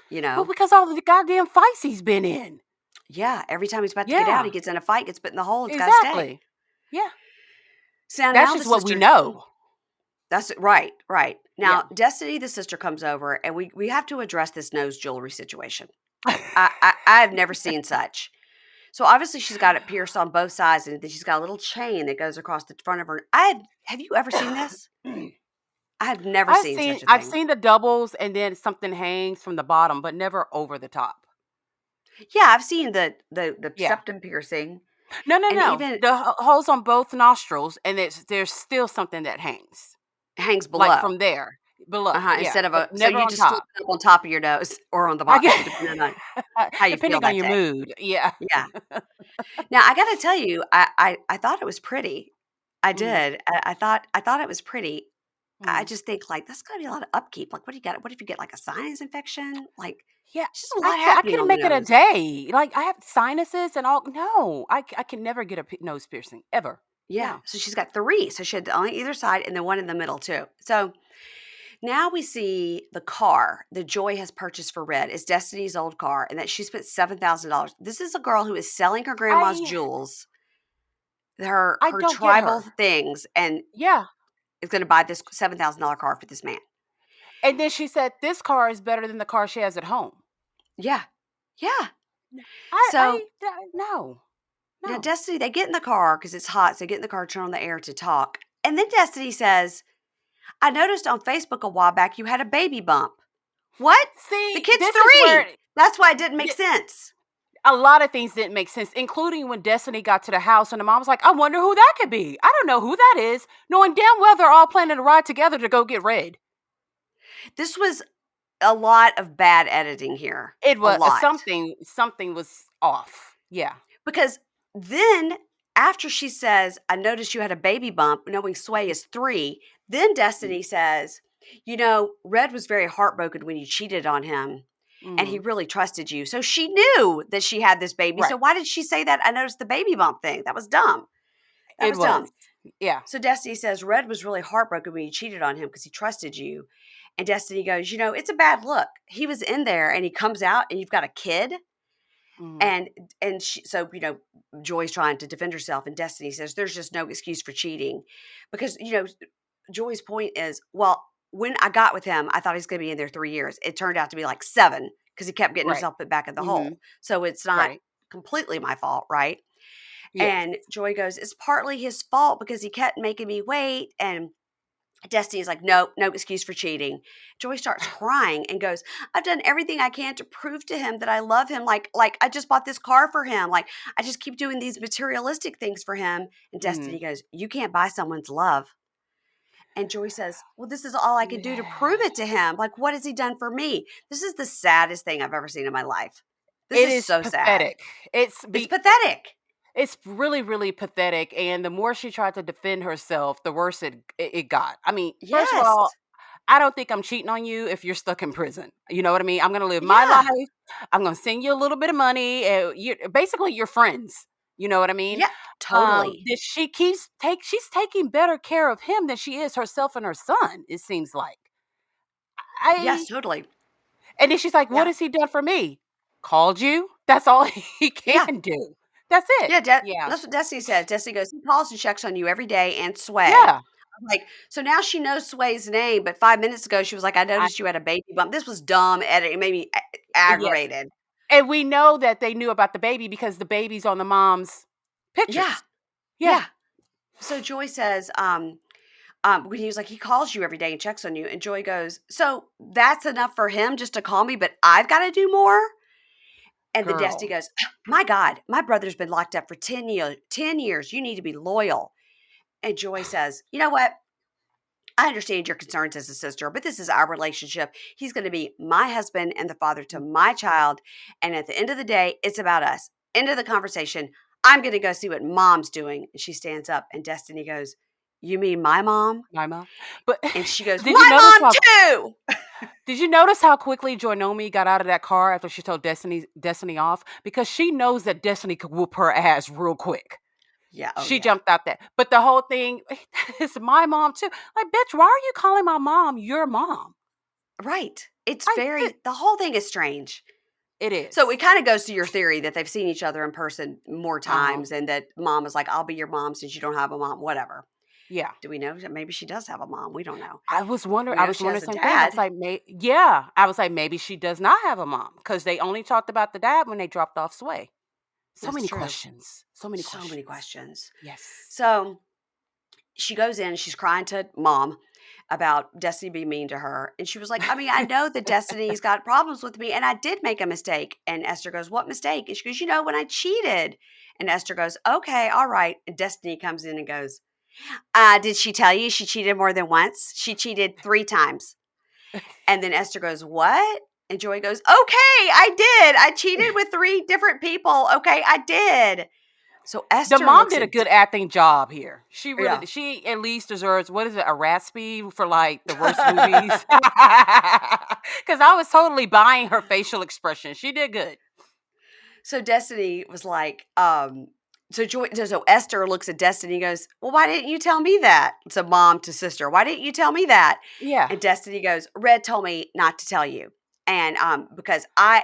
[SPEAKER 1] you
[SPEAKER 2] Well,
[SPEAKER 1] know?
[SPEAKER 2] because all the goddamn fights he's been in.
[SPEAKER 1] Yeah, every time he's about to get out, he
[SPEAKER 2] Yeah,
[SPEAKER 1] gets in a fight, gets put in the hole, it's gotta stay.
[SPEAKER 2] exactly. Yeah,
[SPEAKER 1] So
[SPEAKER 2] that's
[SPEAKER 1] now the
[SPEAKER 2] just what we
[SPEAKER 1] sister
[SPEAKER 2] know.
[SPEAKER 1] that's right, right.
[SPEAKER 2] Yeah.
[SPEAKER 1] Now, Destiny, the sister, comes over, and we have to address this nose jewelry situation. I've never seen such. So, obviously, she's got it pierced on both sides, and then she's got a little chain that goes across the front of her. Have you ever seen this? I have never seen such a
[SPEAKER 2] I've
[SPEAKER 1] thing.
[SPEAKER 2] seen the doubles and then something hangs from the bottom, but never over the top.
[SPEAKER 1] Yeah, I've seen the
[SPEAKER 2] Yeah.
[SPEAKER 1] septum piercing,
[SPEAKER 2] No, no,
[SPEAKER 1] and
[SPEAKER 2] no.
[SPEAKER 1] even
[SPEAKER 2] The holes on both nostrils, and there's still something that hangs,
[SPEAKER 1] hangs
[SPEAKER 2] like
[SPEAKER 1] below.
[SPEAKER 2] from there below. Yeah,
[SPEAKER 1] instead of
[SPEAKER 2] but
[SPEAKER 1] a so
[SPEAKER 2] never
[SPEAKER 1] you
[SPEAKER 2] on
[SPEAKER 1] just slip
[SPEAKER 2] top.
[SPEAKER 1] it up on top of your nose or on the
[SPEAKER 2] I
[SPEAKER 1] bottom,
[SPEAKER 2] get
[SPEAKER 1] depending on how you feel
[SPEAKER 2] depending on
[SPEAKER 1] that
[SPEAKER 2] your
[SPEAKER 1] day.
[SPEAKER 2] mood. Yeah.
[SPEAKER 1] Yeah. Now I gotta tell you, I thought it was pretty. I
[SPEAKER 2] Mm,
[SPEAKER 1] did. I thought it was pretty. I
[SPEAKER 2] mm.
[SPEAKER 1] just think, like, that's gotta be a lot of upkeep. Like, what do you got? What if you get, like, a sinus infection? Like,
[SPEAKER 2] Yeah,
[SPEAKER 1] it's just a lot
[SPEAKER 2] I
[SPEAKER 1] happening
[SPEAKER 2] couldn't
[SPEAKER 1] on the
[SPEAKER 2] make it a
[SPEAKER 1] nose.
[SPEAKER 2] day. Like I have sinuses and all. No, I can never get a nose piercing ever.
[SPEAKER 1] Yeah.
[SPEAKER 2] No.
[SPEAKER 1] So she's got 3. So she had on either side and then one in the middle too. So now we see the car that Joy has purchased for Red is Destiny's old car and that she spent $7,000. This is a girl who is selling her grandma's
[SPEAKER 2] I
[SPEAKER 1] jewels, her
[SPEAKER 2] I
[SPEAKER 1] her
[SPEAKER 2] don't get
[SPEAKER 1] tribal
[SPEAKER 2] her.
[SPEAKER 1] things, and
[SPEAKER 2] Yeah.
[SPEAKER 1] is gonna buy this $7,000 car for this man.
[SPEAKER 2] And then she said this car is better than the car she has at home.
[SPEAKER 1] Yeah. Yeah.
[SPEAKER 2] N
[SPEAKER 1] So
[SPEAKER 2] no,
[SPEAKER 1] now
[SPEAKER 2] no.
[SPEAKER 1] Destiny, they get in the car because it's hot, so they get in the car, turn on the air to talk. And then Destiny says, I noticed on Facebook a while back you had a baby bump. What? The
[SPEAKER 2] See,
[SPEAKER 1] kid's
[SPEAKER 2] this is where
[SPEAKER 1] 3. That's why it didn't make
[SPEAKER 2] th-
[SPEAKER 1] sense.
[SPEAKER 2] a lot of things didn't make sense, including when Destiny got to the house and the mom was like, I wonder who that could be. I don't know who that is, knowing damn well they're all planning to ride together to go get Red.
[SPEAKER 1] This was a lot of bad editing here.
[SPEAKER 2] It
[SPEAKER 1] A
[SPEAKER 2] was
[SPEAKER 1] lot.
[SPEAKER 2] something was off. Yeah.
[SPEAKER 1] Because then after she says, I noticed you had a baby bump, knowing Sway is 3, then Destiny says, Red was very heartbroken when you cheated on him and he
[SPEAKER 2] Mm-hmm.
[SPEAKER 1] really trusted you. So she knew that she had this baby. So
[SPEAKER 2] Right.
[SPEAKER 1] why did she say that? I noticed the baby bump thing. That was dumb. That
[SPEAKER 2] It
[SPEAKER 1] was
[SPEAKER 2] was.
[SPEAKER 1] dumb.
[SPEAKER 2] Yeah.
[SPEAKER 1] So Destiny says, Red was really heartbroken when you cheated on him because he trusted you. And Destiny goes, it's a bad look. He was in there and he comes out and you've got a kid.
[SPEAKER 2] Mm-hmm.
[SPEAKER 1] And so Joy's trying to defend herself, and Destiny says there's just no excuse for cheating, because Joy's point is, well, when I got with him, I thought he's going to be in there 3 years. It turned out to be like 7 because he kept getting
[SPEAKER 2] Right.
[SPEAKER 1] himself put back in the
[SPEAKER 2] Mm-hmm.
[SPEAKER 1] hole. So it's not
[SPEAKER 2] Right.
[SPEAKER 1] completely my fault, right?
[SPEAKER 2] Yes.
[SPEAKER 1] And Joy goes, it's partly his fault because he kept making me wait. And Destiny's like, no, no excuse for cheating. Joy starts crying and goes, I've done everything I can to prove to him that I love him. Like I just bought this car for him. Like I just keep doing these materialistic things for him. And
[SPEAKER 2] Mm-hmm.
[SPEAKER 1] Destiny goes, you can't buy someone's love. And Joy says, well, this is all I can do to prove it to him. Like, what has he done for me? This is the saddest thing I've ever seen in my life. This
[SPEAKER 2] It
[SPEAKER 1] is
[SPEAKER 2] is
[SPEAKER 1] so sad.
[SPEAKER 2] pathetic. It's
[SPEAKER 1] It's
[SPEAKER 2] be
[SPEAKER 1] pathetic.
[SPEAKER 2] It's really, really pathetic, and the more she tried to defend herself, the worse it got. I mean, first of
[SPEAKER 1] Yes.
[SPEAKER 2] all, I don't think I'm cheating on you if you're stuck in prison. You know what I mean? I'm gonna live my
[SPEAKER 1] Yeah.
[SPEAKER 2] life. I'm gonna send you a little bit of money. And you basically you're friends. You know what I mean?
[SPEAKER 1] Yeah. Totally.
[SPEAKER 2] That she's taking better care of him than she is herself and her son. It seems like
[SPEAKER 1] Yes,
[SPEAKER 2] I.
[SPEAKER 1] totally.
[SPEAKER 2] And then she's like, "What
[SPEAKER 1] Yeah.
[SPEAKER 2] has he done for me? Called you? That's all he
[SPEAKER 1] Yeah.
[SPEAKER 2] can do. That's it.
[SPEAKER 1] Yeah,
[SPEAKER 2] Yeah,
[SPEAKER 1] that's what Destiny says. Destiny goes, he calls and checks on you every day and Sway.
[SPEAKER 2] yeah."
[SPEAKER 1] I'm like, so now she knows Sway's name, but 5 minutes ago she was like, I noticed you had a baby bump. This was dumb editing. It made me
[SPEAKER 2] Yes,
[SPEAKER 1] aggravated.
[SPEAKER 2] and we know that they knew about the baby because the baby's on the mom's
[SPEAKER 1] Yeah.
[SPEAKER 2] pictures. Yeah.
[SPEAKER 1] Yeah. So Joy says, when he was like, he calls you every day and checks on you. And Joy goes, so that's enough for him just to call me, but I've got to do more. And then Destiny
[SPEAKER 2] Girl.
[SPEAKER 1] goes, my God, my brother's been locked up for 10 years. 10 years. You need to be loyal. And Joy says, you know what? I understand your concerns as a sister, but this is our relationship. He's going to be my husband and the father to my child. And at the end of the day, it's about us. End of the conversation. I'm going to go see what mom's doing. And she stands up and Destiny goes, you mean my mom?
[SPEAKER 2] My mom. But
[SPEAKER 1] And she goes,
[SPEAKER 2] did you
[SPEAKER 1] my
[SPEAKER 2] notice
[SPEAKER 1] mom
[SPEAKER 2] how
[SPEAKER 1] too.
[SPEAKER 2] quickly Joynomi got out of that car after she told Destiny off? Because she knows that Destiny could whoop her ass real quick.
[SPEAKER 1] Yeah. Oh,
[SPEAKER 2] She
[SPEAKER 1] yeah.
[SPEAKER 2] jumped out there. But the whole thing, it's my mom too. Like, bitch, why are you calling my mom your mom?
[SPEAKER 1] Right. It's
[SPEAKER 2] Like,
[SPEAKER 1] the whole thing is strange.
[SPEAKER 2] it
[SPEAKER 1] So
[SPEAKER 2] is.
[SPEAKER 1] it kind of goes to your theory that they've seen each other in person more
[SPEAKER 2] Uh-huh.
[SPEAKER 1] times and that mom is like, I'll be your mom since you don't have a mom, whatever.
[SPEAKER 2] Yeah.
[SPEAKER 1] Do we know that maybe she does have a mom? We don't know.
[SPEAKER 2] I
[SPEAKER 1] We know
[SPEAKER 2] was
[SPEAKER 1] she
[SPEAKER 2] wondering
[SPEAKER 1] has
[SPEAKER 2] the
[SPEAKER 1] a
[SPEAKER 2] same thing. I was
[SPEAKER 1] dad.
[SPEAKER 2] like, yeah. I was like, maybe she does not have a mom because they only talked about the dad when they dropped off Sway. So
[SPEAKER 1] That's
[SPEAKER 2] many
[SPEAKER 1] true.
[SPEAKER 2] questions. So many
[SPEAKER 1] So many
[SPEAKER 2] questions.
[SPEAKER 1] questions.
[SPEAKER 2] Yes.
[SPEAKER 1] So she goes in, she's crying to mom about Destiny being mean to her. And she was like, I mean, I know that Destiny's got problems with me and I did make a mistake. And Esther goes, what mistake? And she goes, when I cheated. And Esther goes, okay, all right. And Destiny comes in and goes, did she tell you she cheated more than once? She cheated 3 times. And then Esther goes, what? And Joy goes, okay, I did. I cheated with 3 different people. Okay, I did. So
[SPEAKER 2] The
[SPEAKER 1] Esther
[SPEAKER 2] mom
[SPEAKER 1] looks
[SPEAKER 2] did a
[SPEAKER 1] at,
[SPEAKER 2] good acting job here. She really
[SPEAKER 1] yeah.
[SPEAKER 2] did. She at least deserves, what is it, a Raspy for like the worst movies? Because I was totally buying her facial expression. She did good.
[SPEAKER 1] So Destiny was like, so Esther looks at Destiny and goes, well, why didn't you tell me that? It's a mom to sister. Why didn't you tell me that?
[SPEAKER 2] Yeah.
[SPEAKER 1] And Destiny goes, Red told me not to tell you. And because I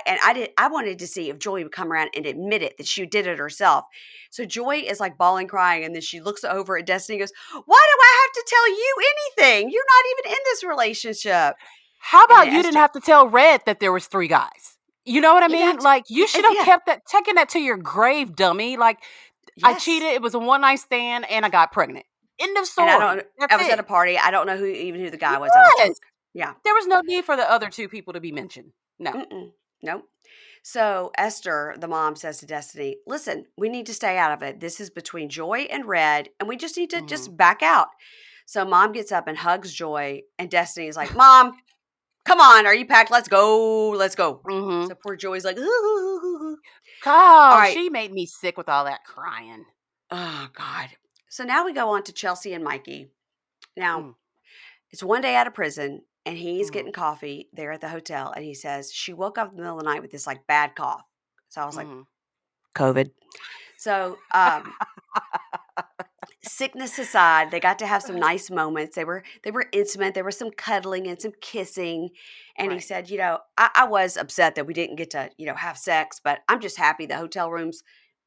[SPEAKER 1] wanted to see if Joy would come around and admit it that she did it herself. So Joy is like bawling, crying, and then she looks over at Destiny and goes, why do I have to tell you anything? You're not even in this relationship.
[SPEAKER 2] How
[SPEAKER 1] And
[SPEAKER 2] about
[SPEAKER 1] then
[SPEAKER 2] you didn't
[SPEAKER 1] Esther,
[SPEAKER 2] have to tell Red that there was 3 guys? You know what I
[SPEAKER 1] you
[SPEAKER 2] mean?
[SPEAKER 1] got to,
[SPEAKER 2] Like, you should have
[SPEAKER 1] yeah,
[SPEAKER 2] kept that, taken that to your grave, dummy. Like, I
[SPEAKER 1] yes.
[SPEAKER 2] cheated, it was a one night stand, and I got pregnant. End of
[SPEAKER 1] And
[SPEAKER 2] story. That's
[SPEAKER 1] I was at
[SPEAKER 2] it.
[SPEAKER 1] a party. I don't know who the guy was. I was
[SPEAKER 2] Yes.
[SPEAKER 1] drunk. Yeah.
[SPEAKER 2] There was no need for the other 2 people to be mentioned. No.
[SPEAKER 1] Mm-mm. Nope. So Esther, the mom, says to Destiny, listen, we need to stay out of it. This is between Joy and Red, and we just need to
[SPEAKER 2] Mhm.
[SPEAKER 1] just back out. So mom gets up and hugs Joy, and Destiny is like, Mom, come on. Are you packed? Let's go. Let's go.
[SPEAKER 2] Mhm.
[SPEAKER 1] So poor Joy's like, ooh. All
[SPEAKER 2] God,
[SPEAKER 1] right.
[SPEAKER 2] she made me sick with all that crying.
[SPEAKER 1] Oh, God. So now we go on to Chelsea and Mikey. Now,
[SPEAKER 2] Mm,
[SPEAKER 1] it's one day out of prison, and he's
[SPEAKER 2] mhm,
[SPEAKER 1] getting coffee there at the hotel, and he says she woke up in the middle of the night with this like bad cough. So I was like,
[SPEAKER 2] mhm.
[SPEAKER 1] COVID. So sickness aside, they got to have some nice moments. They were intimate. There was some cuddling and some kissing. And he
[SPEAKER 2] Right.
[SPEAKER 1] said, I was upset that we didn't get to, have sex, but I'm just happy the hotel room's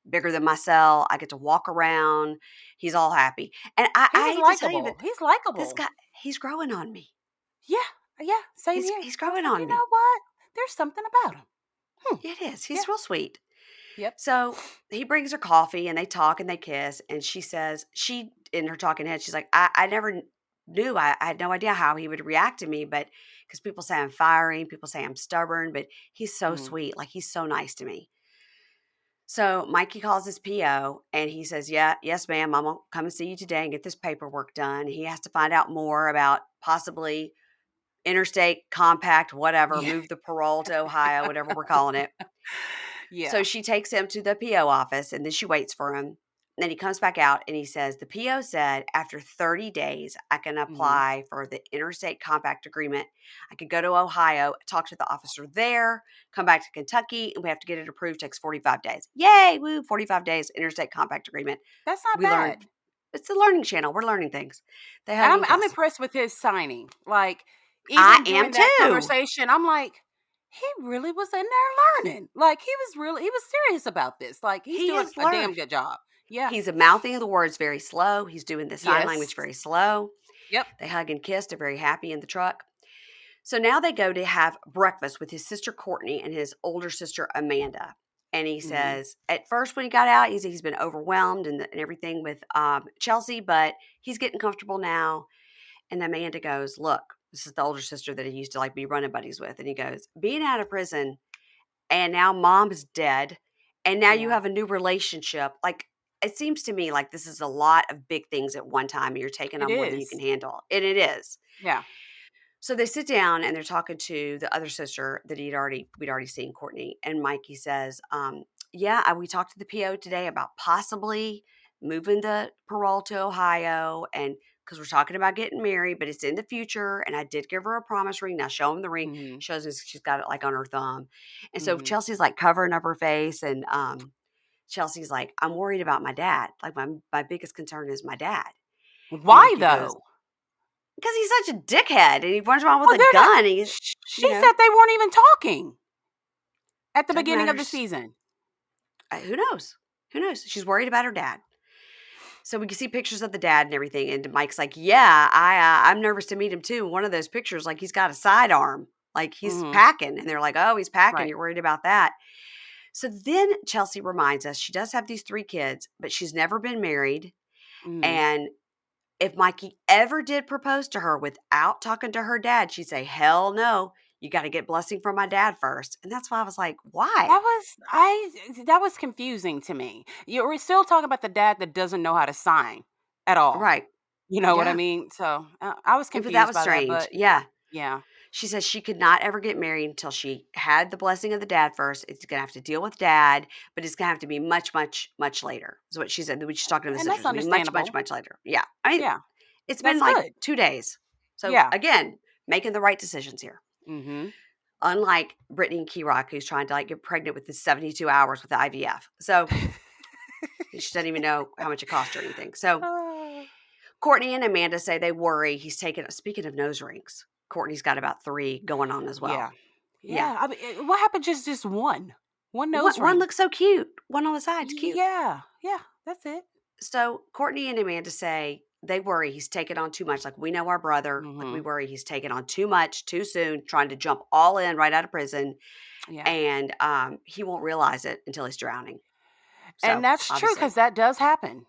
[SPEAKER 1] bigger than my cell. I get to walk around. He's all happy. And
[SPEAKER 2] He
[SPEAKER 1] I
[SPEAKER 2] was
[SPEAKER 1] hate to tell you, but
[SPEAKER 2] likable. He's
[SPEAKER 1] this
[SPEAKER 2] likable.
[SPEAKER 1] guy, he's growing on me.
[SPEAKER 2] Yeah, yeah, same
[SPEAKER 1] He's
[SPEAKER 2] here.
[SPEAKER 1] he's
[SPEAKER 2] I was
[SPEAKER 1] growing
[SPEAKER 2] like,
[SPEAKER 1] on
[SPEAKER 2] "You know
[SPEAKER 1] me.
[SPEAKER 2] what? There's something about him." Hmm,
[SPEAKER 1] It is.
[SPEAKER 2] yeah,
[SPEAKER 1] He's real sweet.
[SPEAKER 2] yep.
[SPEAKER 1] So he brings her coffee and they talk and they kiss. And she says, she, in her talking head, she's like, I never knew. I had no idea how he would react to me, but because people say I'm fiery, people say I'm stubborn, but he's so
[SPEAKER 2] Mhm,
[SPEAKER 1] sweet. Like he's so nice to me. So Mikey calls his PO and he says, yeah, yes, ma'am. I'm going to come and see you today and get this paperwork done. He has to find out more about possibly interstate compact, whatever,
[SPEAKER 2] yeah.
[SPEAKER 1] move the parole to Ohio, whatever we're calling it. So
[SPEAKER 2] Yeah.
[SPEAKER 1] she takes him to the PO office and then she waits for him. Then he comes back out and he says, the PO said after 30 days, I can
[SPEAKER 2] Mhm,
[SPEAKER 1] apply for the interstate compact agreement. I could go to Ohio, talk to the officer there, come back to Kentucky, and we have to get it approved. Takes 45 days. Yay, woo, 45 days, interstate compact agreement.
[SPEAKER 2] that's not
[SPEAKER 1] We learned
[SPEAKER 2] bad.
[SPEAKER 1] it's the learning channel. We're learning things. They
[SPEAKER 2] And
[SPEAKER 1] hug and
[SPEAKER 2] I'm
[SPEAKER 1] kiss.
[SPEAKER 2] impressed with his signing. Like,
[SPEAKER 1] I
[SPEAKER 2] even
[SPEAKER 1] am
[SPEAKER 2] during that
[SPEAKER 1] too.
[SPEAKER 2] conversation, I'm like, he really was in there learning. Like, he was serious about this. Like, he's
[SPEAKER 1] He
[SPEAKER 2] doing
[SPEAKER 1] has
[SPEAKER 2] a damn
[SPEAKER 1] learned.
[SPEAKER 2] good job. Yeah.
[SPEAKER 1] He's mouthing the words very slow. He's doing the sign language
[SPEAKER 2] Yes.
[SPEAKER 1] very slow.
[SPEAKER 2] Yep.
[SPEAKER 1] They hug and kiss. They're very happy in the truck. So now they go to have breakfast with his sister Courtney and his older sister Amanda. And he
[SPEAKER 2] Mhm,
[SPEAKER 1] says, at first when he got out, he's been overwhelmed and everything with Chelsea, but he's getting comfortable now. And Amanda goes, look, this is the older sister that he used to like be running buddies with. And he goes, being out of prison and now mom's dead and now you
[SPEAKER 2] yeah.
[SPEAKER 1] have a new relationship. Like it seems to me like this is a lot of big things at one time and you're taking
[SPEAKER 2] It
[SPEAKER 1] on more than you
[SPEAKER 2] is.
[SPEAKER 1] can handle. And it is.
[SPEAKER 2] Yeah.
[SPEAKER 1] So they sit down and they're talking to the other sister that we'd already seen, Courtney. And Mikey says, yeah, we talked to the PO today about possibly moving the parole to Ohio and because we're talking about getting married, but it's in the future. And I did give her a promise ring. Now show him the ring.
[SPEAKER 2] Mhm,
[SPEAKER 1] Shows us she's got it like on her thumb. And so
[SPEAKER 2] mhm.
[SPEAKER 1] Chelsea's like covering up her face and Chelsea's like, I'm worried about my dad. Like, my biggest concern is my dad. And
[SPEAKER 2] Why
[SPEAKER 1] Ricky goes,
[SPEAKER 2] though?
[SPEAKER 1] because he's such a dickhead and he runs around with
[SPEAKER 2] Well,
[SPEAKER 1] a
[SPEAKER 2] they're not.
[SPEAKER 1] gun. He,
[SPEAKER 2] She said they weren't even talking at the
[SPEAKER 1] doesn't
[SPEAKER 2] beginning
[SPEAKER 1] matter.
[SPEAKER 2] of the season.
[SPEAKER 1] Who knows? Who knows? She's worried about her dad. So we can see pictures of the dad and everything. And Mike's like, yeah, I'm nervous to meet him too. One of those pictures, like he's got a sidearm, like he's
[SPEAKER 2] Mhm.
[SPEAKER 1] packing. And they're like, oh, he's packing.
[SPEAKER 2] Right.
[SPEAKER 1] You're worried about that. So then Chelsea reminds us she does have these 3 kids, but she's never been married.
[SPEAKER 2] Mhm.
[SPEAKER 1] And if Mikey ever did propose to her without talking to her dad, she'd say, hell no. You got to get blessing from my dad first. And that's why I was like, why?
[SPEAKER 2] That was confusing to me. We're still talking about the dad that doesn't know how to sign at all.
[SPEAKER 1] Right.
[SPEAKER 2] You know what I
[SPEAKER 1] Yeah.
[SPEAKER 2] mean? So, I was
[SPEAKER 1] Yeah, but that
[SPEAKER 2] confused
[SPEAKER 1] was
[SPEAKER 2] by that,
[SPEAKER 1] strange.
[SPEAKER 2] but
[SPEAKER 1] Yeah.
[SPEAKER 2] yeah.
[SPEAKER 1] She says she could not ever get married until she had the blessing of the dad first. It's gonna have to deal with dad, but it's gonna have to be much, much, much later. Is what she said. When she's talking to the
[SPEAKER 2] And that's
[SPEAKER 1] sisters, it's gonna be much, much,
[SPEAKER 2] understandable.
[SPEAKER 1] much later. Yeah, I mean,
[SPEAKER 2] Yeah.
[SPEAKER 1] it's been
[SPEAKER 2] That's
[SPEAKER 1] like
[SPEAKER 2] good.
[SPEAKER 1] 2 days. So
[SPEAKER 2] Yeah.
[SPEAKER 1] again, making the right decisions here.
[SPEAKER 2] Mhm.
[SPEAKER 1] Unlike Brittney and Kerok, who's trying to like get pregnant with the 72 hours with the IVF. So she doesn't even know how much it cost or anything. So
[SPEAKER 2] Ah.
[SPEAKER 1] Courtney and Amanda say they worry he's taken. Speaking of nose rings, Courtney's got about 3 going on as well.
[SPEAKER 2] Yeah.
[SPEAKER 1] Yeah.
[SPEAKER 2] Yeah, I mean, what happened just one? One nose
[SPEAKER 1] One
[SPEAKER 2] ring.
[SPEAKER 1] looks so cute. One on the side's cute.
[SPEAKER 2] Yeah. Yeah, that's it.
[SPEAKER 1] So Courtney and Amanda say they worry he's taken on too much. Like we know our brother. Like we
[SPEAKER 2] Mhm.
[SPEAKER 1] worry he's taken on too much too soon, trying to jump all in right out of prison,
[SPEAKER 2] Yeah.
[SPEAKER 1] and he won't realize it until he's drowning.
[SPEAKER 2] And
[SPEAKER 1] So
[SPEAKER 2] that's true
[SPEAKER 1] obviously
[SPEAKER 2] because that does happen.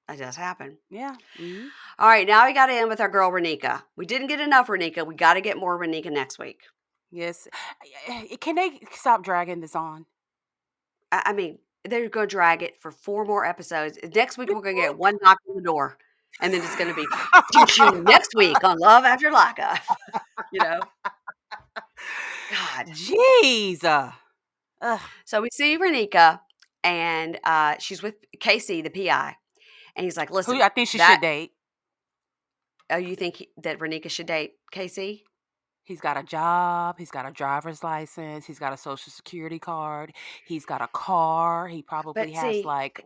[SPEAKER 1] that does happen.
[SPEAKER 2] Yeah. Mhm.
[SPEAKER 1] All right, now we got to end with our girl Raneka. We didn't get enough Raneka. We got to get more Raneka next week.
[SPEAKER 2] Yes. Can they stop dragging this on?
[SPEAKER 1] I mean, they're going to drag it for 4 more episodes. Next week we're going to get one knock on the door, and then it's going to be next week on Love After Lockup. You know, God.
[SPEAKER 2] Jeez. Ugh.
[SPEAKER 1] So we see Renika, and she's with KC, the PI, and he's like,
[SPEAKER 2] Who
[SPEAKER 1] "Listen,
[SPEAKER 2] I think she should
[SPEAKER 1] that
[SPEAKER 2] date.
[SPEAKER 1] oh, you think that Renika should date KC?
[SPEAKER 2] He's got a job, he's got a driver's license, he's got a social security card, he's got a car, he probably
[SPEAKER 1] But
[SPEAKER 2] has
[SPEAKER 1] see,
[SPEAKER 2] like,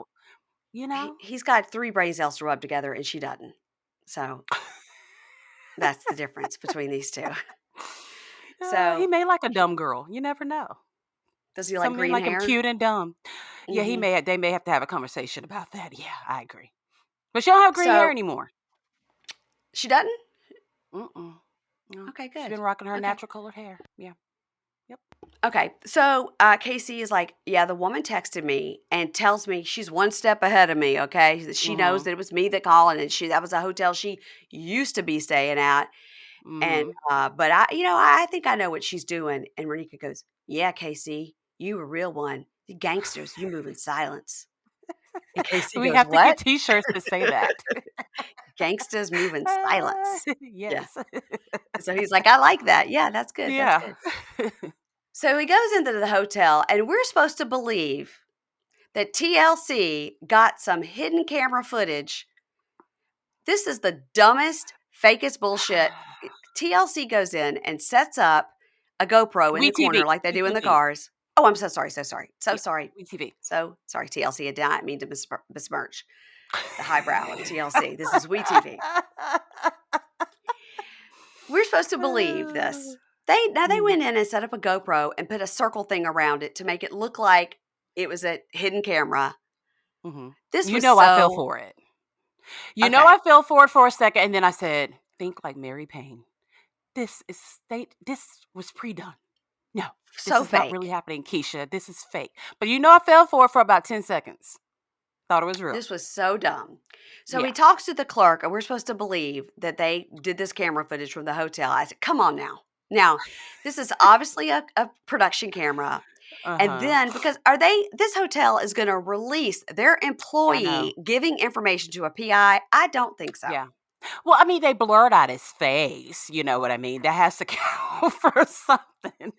[SPEAKER 2] you know?
[SPEAKER 1] he's got 3 brain cells to rub together, and she doesn't. So that's the difference between these two.
[SPEAKER 2] He
[SPEAKER 1] So
[SPEAKER 2] may like a dumb girl. You never know.
[SPEAKER 1] does he like
[SPEAKER 2] Some men
[SPEAKER 1] green
[SPEAKER 2] like him
[SPEAKER 1] hair?
[SPEAKER 2] cute and dumb. Yeah,
[SPEAKER 1] Hmm.
[SPEAKER 2] they may have to have a conversation about that. Yeah, I agree. But she don't have green hair
[SPEAKER 1] So
[SPEAKER 2] anymore.
[SPEAKER 1] she doesn't.
[SPEAKER 2] Mm-mm. No.
[SPEAKER 1] Okay,
[SPEAKER 2] She's
[SPEAKER 1] good.
[SPEAKER 2] been rocking her
[SPEAKER 1] Okay.
[SPEAKER 2] natural colored hair. Yeah. Yep.
[SPEAKER 1] Okay, so Casey is like, yeah, the woman texted me and tells me she's one step ahead of me. Okay, that she knows
[SPEAKER 2] Mhm.
[SPEAKER 1] that it was me that called, and that was a hotel she used to be staying at. And
[SPEAKER 2] Mhm.
[SPEAKER 1] but I think I know what she's doing. And Renika goes, yeah, Casey, you a real one. The gangsters, you move in silence. And Casey
[SPEAKER 2] We
[SPEAKER 1] goes,
[SPEAKER 2] have to get
[SPEAKER 1] what?
[SPEAKER 2] t-shirts to say that.
[SPEAKER 1] Gangsters move in silence. Yeah.
[SPEAKER 2] Yes.
[SPEAKER 1] So he's like, I like that. Yeah, that's good. That's
[SPEAKER 2] Yeah.
[SPEAKER 1] good. So he goes into the hotel, and we're supposed to believe that TLC got some hidden camera footage. This is the dumbest, fakest bullshit. TLC goes in and sets up a GoPro in the
[SPEAKER 2] WeTV.
[SPEAKER 1] corner like they do in the
[SPEAKER 2] WeTV.
[SPEAKER 1] cars. Oh, I'm so sorry, so sorry, so
[SPEAKER 2] Yeah.
[SPEAKER 1] sorry,
[SPEAKER 2] WeTV.
[SPEAKER 1] so sorry, TLC. I did not mean to besmirch the highbrow of TLC. This is WeTV. We're supposed to believe this. They
[SPEAKER 2] Mhm.
[SPEAKER 1] went in and set up a GoPro and put a circle thing around it to make it look like it was a hidden camera.
[SPEAKER 2] Mhm.
[SPEAKER 1] This
[SPEAKER 2] You
[SPEAKER 1] was
[SPEAKER 2] know I fell
[SPEAKER 1] so
[SPEAKER 2] for it. You know
[SPEAKER 1] okay.
[SPEAKER 2] I fell for it for a second, and then I said, "Think like Mary Payne. This was pre-done. No, this
[SPEAKER 1] So
[SPEAKER 2] is not really
[SPEAKER 1] fake.
[SPEAKER 2] happening, Keisha. This is fake." But you know I fell for it for about 10 seconds. Thought it was real.
[SPEAKER 1] This was so dumb. So he
[SPEAKER 2] Yeah.
[SPEAKER 1] talks to the clerk, and we're supposed to believe that they did this camera footage from the hotel. I said, come on now. Now, this is obviously a production camera. And
[SPEAKER 2] Uh-huh.
[SPEAKER 1] then, because this hotel is going to release their
[SPEAKER 2] I know.
[SPEAKER 1] employee giving information to a PI? I don't think so.
[SPEAKER 2] Yeah. Well, I mean, they blurred out his face, you know what I mean? That has to count for something.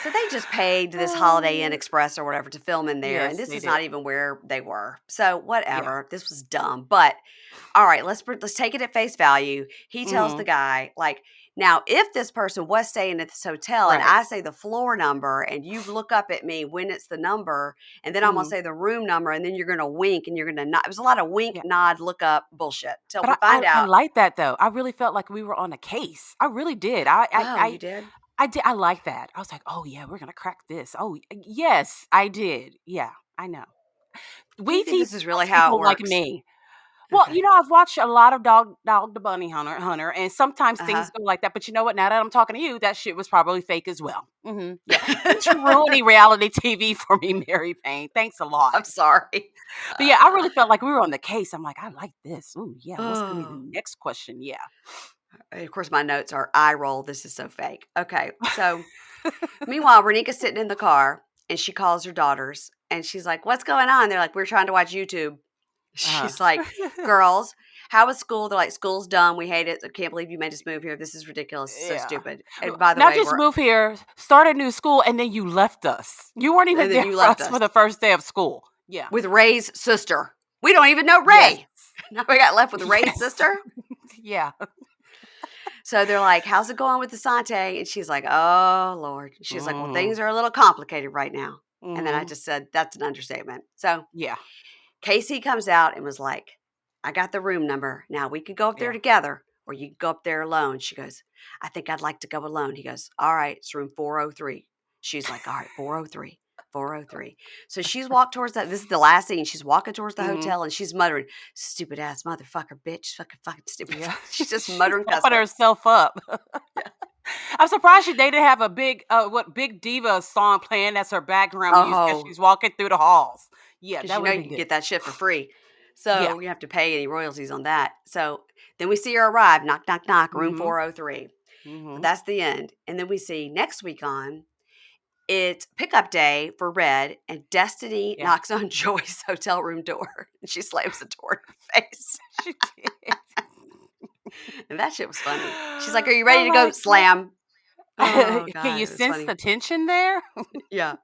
[SPEAKER 1] So they just paid this Holiday Inn Express or whatever to film in there, and
[SPEAKER 2] Yes,
[SPEAKER 1] this
[SPEAKER 2] they
[SPEAKER 1] is
[SPEAKER 2] did.
[SPEAKER 1] not even where they were. So
[SPEAKER 2] Yeah.
[SPEAKER 1] whatever, this was dumb. But all right, let's take it at face value. He tells the
[SPEAKER 2] Mhm.
[SPEAKER 1] guy like, Now, if this person was staying at this hotel and
[SPEAKER 2] Right.
[SPEAKER 1] I say the floor number and you look up at me when it's the number, and then I'm going to
[SPEAKER 2] Mhm.
[SPEAKER 1] say the room number, and then you're going to wink and you're going to nod. It was a lot of wink,
[SPEAKER 2] Yeah.
[SPEAKER 1] nod, look up bullshit till
[SPEAKER 2] But
[SPEAKER 1] we
[SPEAKER 2] I
[SPEAKER 1] find
[SPEAKER 2] I
[SPEAKER 1] out.
[SPEAKER 2] like that though. I really felt like we were on a case. I really did. I I
[SPEAKER 1] Oh, you
[SPEAKER 2] I
[SPEAKER 1] did?
[SPEAKER 2] I did. I like that. I was like, "Oh yeah, we're gonna crack this." Oh yes, I did. Yeah, I know.
[SPEAKER 1] Do you
[SPEAKER 2] We
[SPEAKER 1] think
[SPEAKER 2] teach
[SPEAKER 1] this is really how it
[SPEAKER 2] people like
[SPEAKER 1] works?
[SPEAKER 2] me. Well,
[SPEAKER 1] Okay.
[SPEAKER 2] I've watched a lot of Dog the Bunny Hunter, and sometimes
[SPEAKER 1] Uh
[SPEAKER 2] things
[SPEAKER 1] huh.
[SPEAKER 2] go like that. But you know what? Now that I'm talking to you, that shit was probably fake as well. Yeah. Thanks for ruining reality TV for me, Mary Payne. Thanks a lot.
[SPEAKER 1] I'm sorry.
[SPEAKER 2] But yeah, I really felt like we were on the case. I'm like, I like this. Ooh, yeah. What's gonna be the
[SPEAKER 1] Oh.
[SPEAKER 2] next question? Yeah.
[SPEAKER 1] And of course, my notes are eye roll. This is so fake. Okay. So, meanwhile, Renika's sitting in the car and she calls her daughters and she's like, "What's going on?" They're like, "We're trying to watch YouTube."
[SPEAKER 2] Uh-huh.
[SPEAKER 1] She's like, "Girls, how was school?" They're like, "School's done. We hate it. I can't believe you made us move here. This is ridiculous. It's so
[SPEAKER 2] Yeah.
[SPEAKER 1] stupid." And by the
[SPEAKER 2] Not
[SPEAKER 1] way,
[SPEAKER 2] just
[SPEAKER 1] we're,
[SPEAKER 2] move here, start a new school, and then you left us. You weren't even
[SPEAKER 1] and then
[SPEAKER 2] there
[SPEAKER 1] you
[SPEAKER 2] for
[SPEAKER 1] left
[SPEAKER 2] us for
[SPEAKER 1] us
[SPEAKER 2] the first day of school. Yeah.
[SPEAKER 1] with Ray's sister. We don't even know
[SPEAKER 2] Yes.
[SPEAKER 1] Ray. Now we got left with Ray's
[SPEAKER 2] Yes.
[SPEAKER 1] sister.
[SPEAKER 2] Yeah.
[SPEAKER 1] So they're like, "How's it going with the Asante?" And she's like, "Oh, Lord." She's like, "Well,
[SPEAKER 2] Mhm.
[SPEAKER 1] things are a little complicated right now." And then I
[SPEAKER 2] Mhm.
[SPEAKER 1] just said, "That's an understatement." So
[SPEAKER 2] Yeah.
[SPEAKER 1] Casey comes out and was like, "I got the room number. Now we could go up there
[SPEAKER 2] Yeah.
[SPEAKER 1] together or you could go up there alone." She goes, "I think I'd like to go alone." He goes, "All right, it's room 403." She's like, "All right, 403, 403." So she's walked towards that. This is the last scene. She's walking towards the
[SPEAKER 2] Mhm.
[SPEAKER 1] hotel and she's muttering, "Stupid ass motherfucker, bitch, fucking stupid."
[SPEAKER 2] Yeah.
[SPEAKER 1] She's just
[SPEAKER 2] She's
[SPEAKER 1] muttering cuss
[SPEAKER 2] pumping
[SPEAKER 1] words.
[SPEAKER 2] herself up.
[SPEAKER 1] Yeah.
[SPEAKER 2] I'm surprised they didn't have a Big Diva song playing as her background music as
[SPEAKER 1] Oh,
[SPEAKER 2] she's walking through the halls. Yeah,
[SPEAKER 1] because
[SPEAKER 2] that
[SPEAKER 1] you
[SPEAKER 2] would
[SPEAKER 1] know
[SPEAKER 2] have
[SPEAKER 1] you
[SPEAKER 2] been
[SPEAKER 1] can
[SPEAKER 2] good.
[SPEAKER 1] get that shit for free.
[SPEAKER 2] Yeah.
[SPEAKER 1] So you have to pay any royalties on that. So then we see her arrive, knock, knock, knock, room
[SPEAKER 2] Mhm.
[SPEAKER 1] 403. But
[SPEAKER 2] Mhm.
[SPEAKER 1] that's the end. And then we see next week on, it's pickup day for Red, and Destiny
[SPEAKER 2] Yeah.
[SPEAKER 1] knocks on Joy's hotel room door and she slams the door in her face.
[SPEAKER 2] She did.
[SPEAKER 1] And that shit was funny. She's like, "Are you
[SPEAKER 2] I
[SPEAKER 1] ready to go?"
[SPEAKER 2] like it.
[SPEAKER 1] Slam. Oh,
[SPEAKER 2] Can
[SPEAKER 1] God,
[SPEAKER 2] you
[SPEAKER 1] it was
[SPEAKER 2] sense
[SPEAKER 1] funny.
[SPEAKER 2] the tension there?
[SPEAKER 1] Yeah.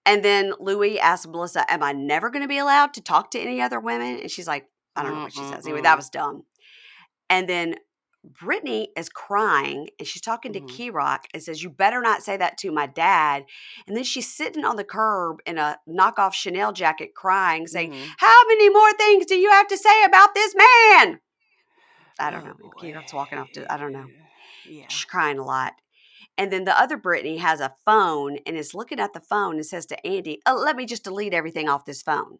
[SPEAKER 1] And then Louie asks Melissa, "Am I never going to be allowed to talk to any other women?" And she's like, I don't know what she says. Anyway, that
[SPEAKER 2] Mm-mm-mm.
[SPEAKER 1] was dumb. And then Brittany is crying and she's talking to
[SPEAKER 2] Mhm.
[SPEAKER 1] Kerok and says, "You better not say that to my dad." And then she's sitting on the curb in a knockoff Chanel jacket crying, saying,
[SPEAKER 2] Mhm.
[SPEAKER 1] "How many more things do you have to say about this man?" I don't
[SPEAKER 2] Oh,
[SPEAKER 1] know.
[SPEAKER 2] boy.
[SPEAKER 1] Kerok's walking off to, I don't know.
[SPEAKER 2] Yeah.
[SPEAKER 1] She's crying a lot. And then the other Brittany has a phone and is looking at the phone and says to Andy, "Oh, let me just delete everything off this phone."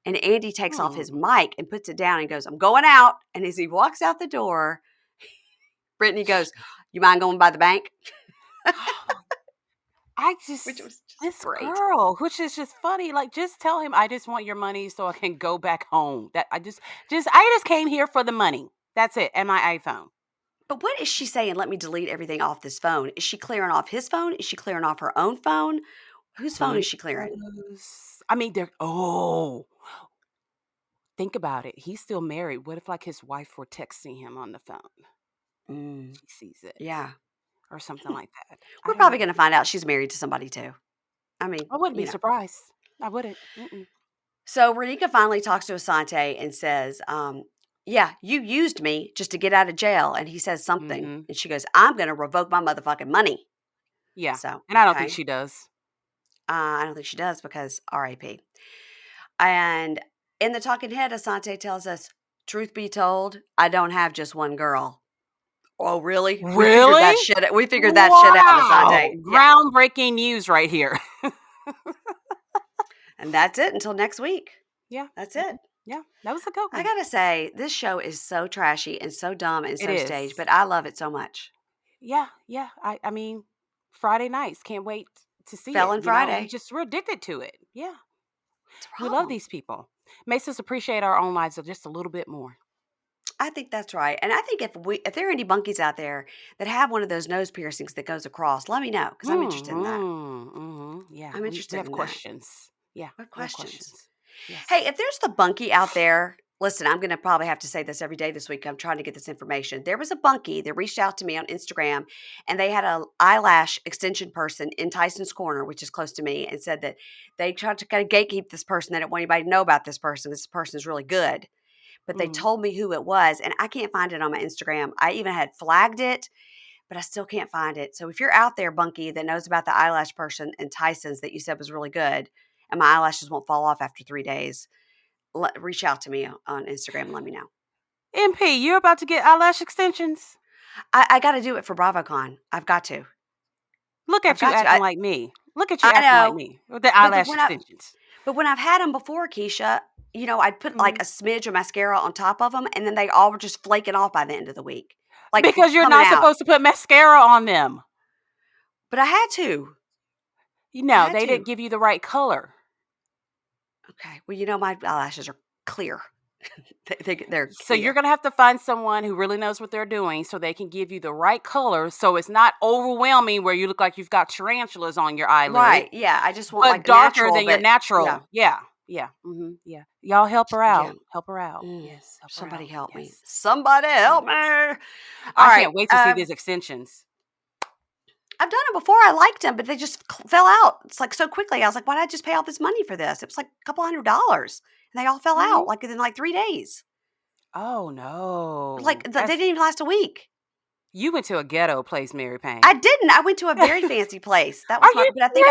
[SPEAKER 1] And Andy takes off his
[SPEAKER 2] Hmm.
[SPEAKER 1] mic and puts it down and goes, "I'm going out." And as he walks out the door, Brittany goes, "You mind going by the bank?"
[SPEAKER 2] I
[SPEAKER 1] Which
[SPEAKER 2] just
[SPEAKER 1] was just
[SPEAKER 2] this
[SPEAKER 1] great.
[SPEAKER 2] girl, which is just funny. Like, just tell him I just want your money so I can go back home. That I just came here for the money. That's it. And my iPhone.
[SPEAKER 1] But what is she saying? "Let me delete everything off this phone." Is she clearing off his phone? Is she clearing off her own phone? Whose phone
[SPEAKER 2] Who
[SPEAKER 1] is she clearing?
[SPEAKER 2] knows? I mean, think about it. He's still married. What if like his wife were texting him on the phone?
[SPEAKER 1] Mm,
[SPEAKER 2] She sees it
[SPEAKER 1] yeah.
[SPEAKER 2] or something like that. I
[SPEAKER 1] We're
[SPEAKER 2] don't
[SPEAKER 1] probably
[SPEAKER 2] know.
[SPEAKER 1] going to find out she's married to somebody too. I mean,
[SPEAKER 2] I wouldn't be surprised. I wouldn't. Mm-mm.
[SPEAKER 1] So Renika finally talks to Asante and says, "Yeah, you used me just to get out of jail." And he says something.
[SPEAKER 2] Mhm.
[SPEAKER 1] And she goes, "I'm going to revoke my motherfucking money."
[SPEAKER 2] Yeah.
[SPEAKER 1] So,
[SPEAKER 2] And I don't think
[SPEAKER 1] okay.
[SPEAKER 2] she does.
[SPEAKER 1] I don't think she does because RAP. And in the talking head, Asante tells us, "Truth be told, I don't have just one girl." Oh, really? We figured
[SPEAKER 2] Really?
[SPEAKER 1] that shit. We figured that shit out,
[SPEAKER 2] Wow.
[SPEAKER 1] Asante. Yeah.
[SPEAKER 2] Groundbreaking news right here.
[SPEAKER 1] And that's it until next week.
[SPEAKER 2] Yeah.
[SPEAKER 1] That's it.
[SPEAKER 2] Mhm. Yeah. That was a good
[SPEAKER 1] I
[SPEAKER 2] one.
[SPEAKER 1] gotta say, this show is so trashy and so dumb and
[SPEAKER 2] It
[SPEAKER 1] so
[SPEAKER 2] is.
[SPEAKER 1] staged, but I love it so much.
[SPEAKER 2] Yeah. Yeah. I mean, Friday nights. Can't wait to see it.
[SPEAKER 1] Felon Friday.
[SPEAKER 2] We're addicted to it. Yeah.
[SPEAKER 1] What's the
[SPEAKER 2] We love
[SPEAKER 1] problem?
[SPEAKER 2] these people. Makes us appreciate our own lives just a little bit more.
[SPEAKER 1] I think that's right. And I think if there are any bunkies out there that have one of those nose piercings that goes across, let me know because I'm interested in that.
[SPEAKER 2] Yeah,
[SPEAKER 1] I'm
[SPEAKER 2] we
[SPEAKER 1] interested
[SPEAKER 2] have
[SPEAKER 1] in that.
[SPEAKER 2] questions. Yeah,
[SPEAKER 1] What
[SPEAKER 2] we have
[SPEAKER 1] questions?
[SPEAKER 2] questions. Yes.
[SPEAKER 1] Hey, if there's the bunkie out there, listen, I'm going to probably have to say this every day this week. I'm trying to get this information. There was a bunkie that reached out to me on Instagram and they had a eyelash extension person in Tyson's Corner, which is close to me, and said that they tried to kind of gatekeep this person. They didn't want anybody to know about this person. This person is really good. but they told me who it was, and I can't find it on my Instagram. I even had flagged it, but I still can't find it. So if you're out there, Bunky, that knows about the eyelash person in Tyson's that you said was really good, and my eyelashes won't fall off after 3 days, reach out to me on Instagram and let me know.
[SPEAKER 2] MP, you're about to get eyelash extensions?
[SPEAKER 1] I got to do it for BravoCon. I've got to.
[SPEAKER 2] Look at you acting like me. Look at you
[SPEAKER 1] I
[SPEAKER 2] acting like
[SPEAKER 1] know.
[SPEAKER 2] me with the eyelash extensions.
[SPEAKER 1] But when I've had them before, Keisha, I'd put like a smidge of mascara on top of them, and then they all were just flaking off by the end of the week. Like
[SPEAKER 2] because you're
[SPEAKER 1] coming
[SPEAKER 2] not
[SPEAKER 1] out.
[SPEAKER 2] supposed to put mascara on them.
[SPEAKER 1] But I had to.
[SPEAKER 2] No, they didn't give you the right color.
[SPEAKER 1] Okay. Well, my eyelashes are clear. They're clear.
[SPEAKER 2] So you're going to have to find someone who really knows what they're doing so they can give you the right color so it's not overwhelming where you look like you've got tarantulas on your eyelid.
[SPEAKER 1] Right. Yeah. I just want like
[SPEAKER 2] darker
[SPEAKER 1] natural,
[SPEAKER 2] than your natural.
[SPEAKER 1] Yeah.
[SPEAKER 2] Yeah. Mm-hmm. Yeah. Y'all help her out. Yeah. Help her out. Yes.
[SPEAKER 1] Somebody help me. Somebody help me.
[SPEAKER 2] I can't wait to see these extensions.
[SPEAKER 1] I've done it before. I liked them, but they just fell out. It's like so quickly. I was like, why did I just pay all this money for this? It was like a couple $100. And they all fell out like within like 3 days.
[SPEAKER 2] Oh, no.
[SPEAKER 1] Like they didn't even last a week.
[SPEAKER 2] You went to a ghetto place, Mary Payne.
[SPEAKER 1] I didn't. I went to a very fancy place. That was but I think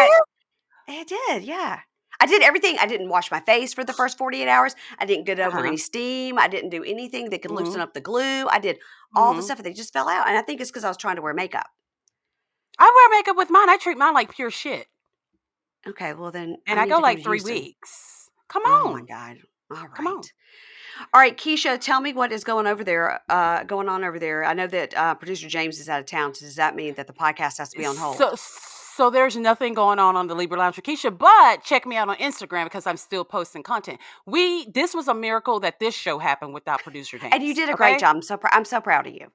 [SPEAKER 1] I did, yeah. I did everything. I didn't wash my face for the first 48 hours. I didn't get over any steam. I didn't do anything that could loosen up the glue. I did all the stuff, and they just fell out. And I think it's because I was trying to wear makeup.
[SPEAKER 2] I wear makeup with mine. I treat mine like pure shit.
[SPEAKER 1] Okay, well then.
[SPEAKER 2] And I go like 3 weeks. Come on.
[SPEAKER 1] Oh my God. All right. Come on. All right, Keisha, tell me what is going on over there. I know that producer James is out of town. So does that mean that the podcast has to be on hold?
[SPEAKER 2] So there's nothing going on the Libra Lounge with Keisha, but check me out on Instagram because I'm still posting content. This was a miracle that this show happened without producer James.
[SPEAKER 1] And you did a great job. I'm so proud of you.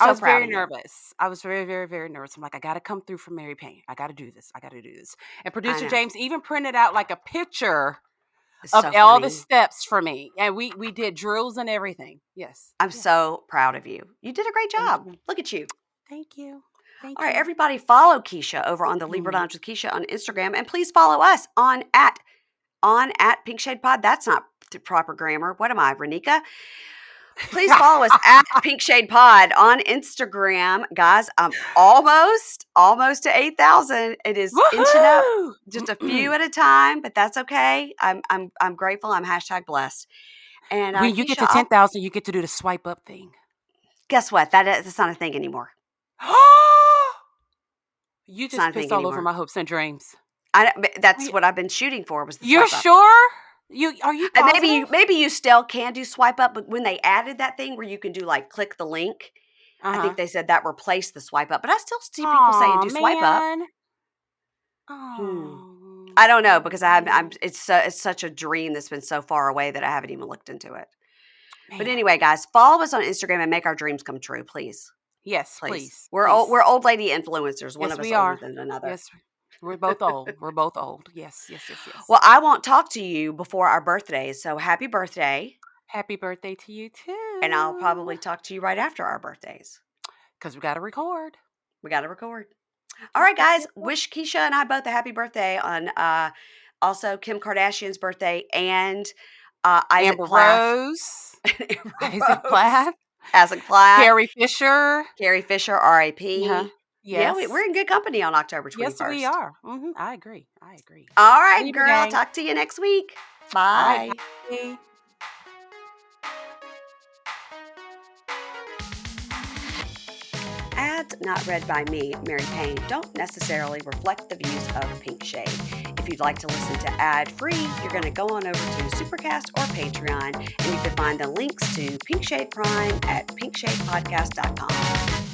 [SPEAKER 2] I was very nervous. I was very, very, very nervous. I'm like, I got to come through for Mary Payne. I got to do this. And producer James even printed out like a picture of all the steps for me. And we did drills and everything. Yes.
[SPEAKER 1] I'm so proud of you. You did a great job. Look at you.
[SPEAKER 2] Thank you.
[SPEAKER 1] All right, everybody follow Keisha over on the Libra Lounge with Keisha on Instagram. And please follow us on at Pink Shade Pod. That's not the proper grammar. What am I, Raneka? Please follow us at Pink Shade Pod on Instagram. Guys, I'm almost to 8,000. It is inching up just a few at a time, but that's okay. I'm grateful. I'm #blessed. And
[SPEAKER 2] when you get to 10,000, you get to do the swipe up thing.
[SPEAKER 1] Guess what? That's not a thing anymore.
[SPEAKER 2] You just pissed all over my hopes and dreams.
[SPEAKER 1] That's what I've been shooting for. Was the
[SPEAKER 2] You're
[SPEAKER 1] swipe up.
[SPEAKER 2] Sure? Are you positive?
[SPEAKER 1] Maybe you still can do swipe up, but when they added that thing where you can do like click the link, I think they said that replaced the swipe up. But I still see people saying do swipe up. I don't know because it's such a dream that's been so far away that I haven't even looked into it. Man. But anyway, guys, follow us on Instagram and make our dreams come true, please.
[SPEAKER 2] Yes, please.
[SPEAKER 1] We're old lady influencers. One of us older than another.
[SPEAKER 2] Yes. We're both old. Yes.
[SPEAKER 1] Well, I won't talk to you before our birthdays, so happy birthday.
[SPEAKER 2] Happy birthday to you too.
[SPEAKER 1] And I'll probably talk to you right after our birthdays.
[SPEAKER 2] Because we got to record.
[SPEAKER 1] All right, guys. Wish Keisha and I both a happy birthday on also Kim Kardashian's birthday and Isaac Plath. Isaac Plath.
[SPEAKER 2] Carrie Fisher,
[SPEAKER 1] R.I.P.
[SPEAKER 2] Yes.
[SPEAKER 1] Yeah, we're in good company on October 21st.
[SPEAKER 2] Yes, we are. I agree.
[SPEAKER 1] All right, girl. I'll talk to you next week. Bye.
[SPEAKER 2] Bye.
[SPEAKER 1] Ads not read by me, Mary Payne, don't necessarily reflect the views of Pink Shade. If you'd like to listen to ad-free, you're going to go on over to Supercast or Patreon, and you can find the links to Pink Shade Prime at pinkshadepodcast.com.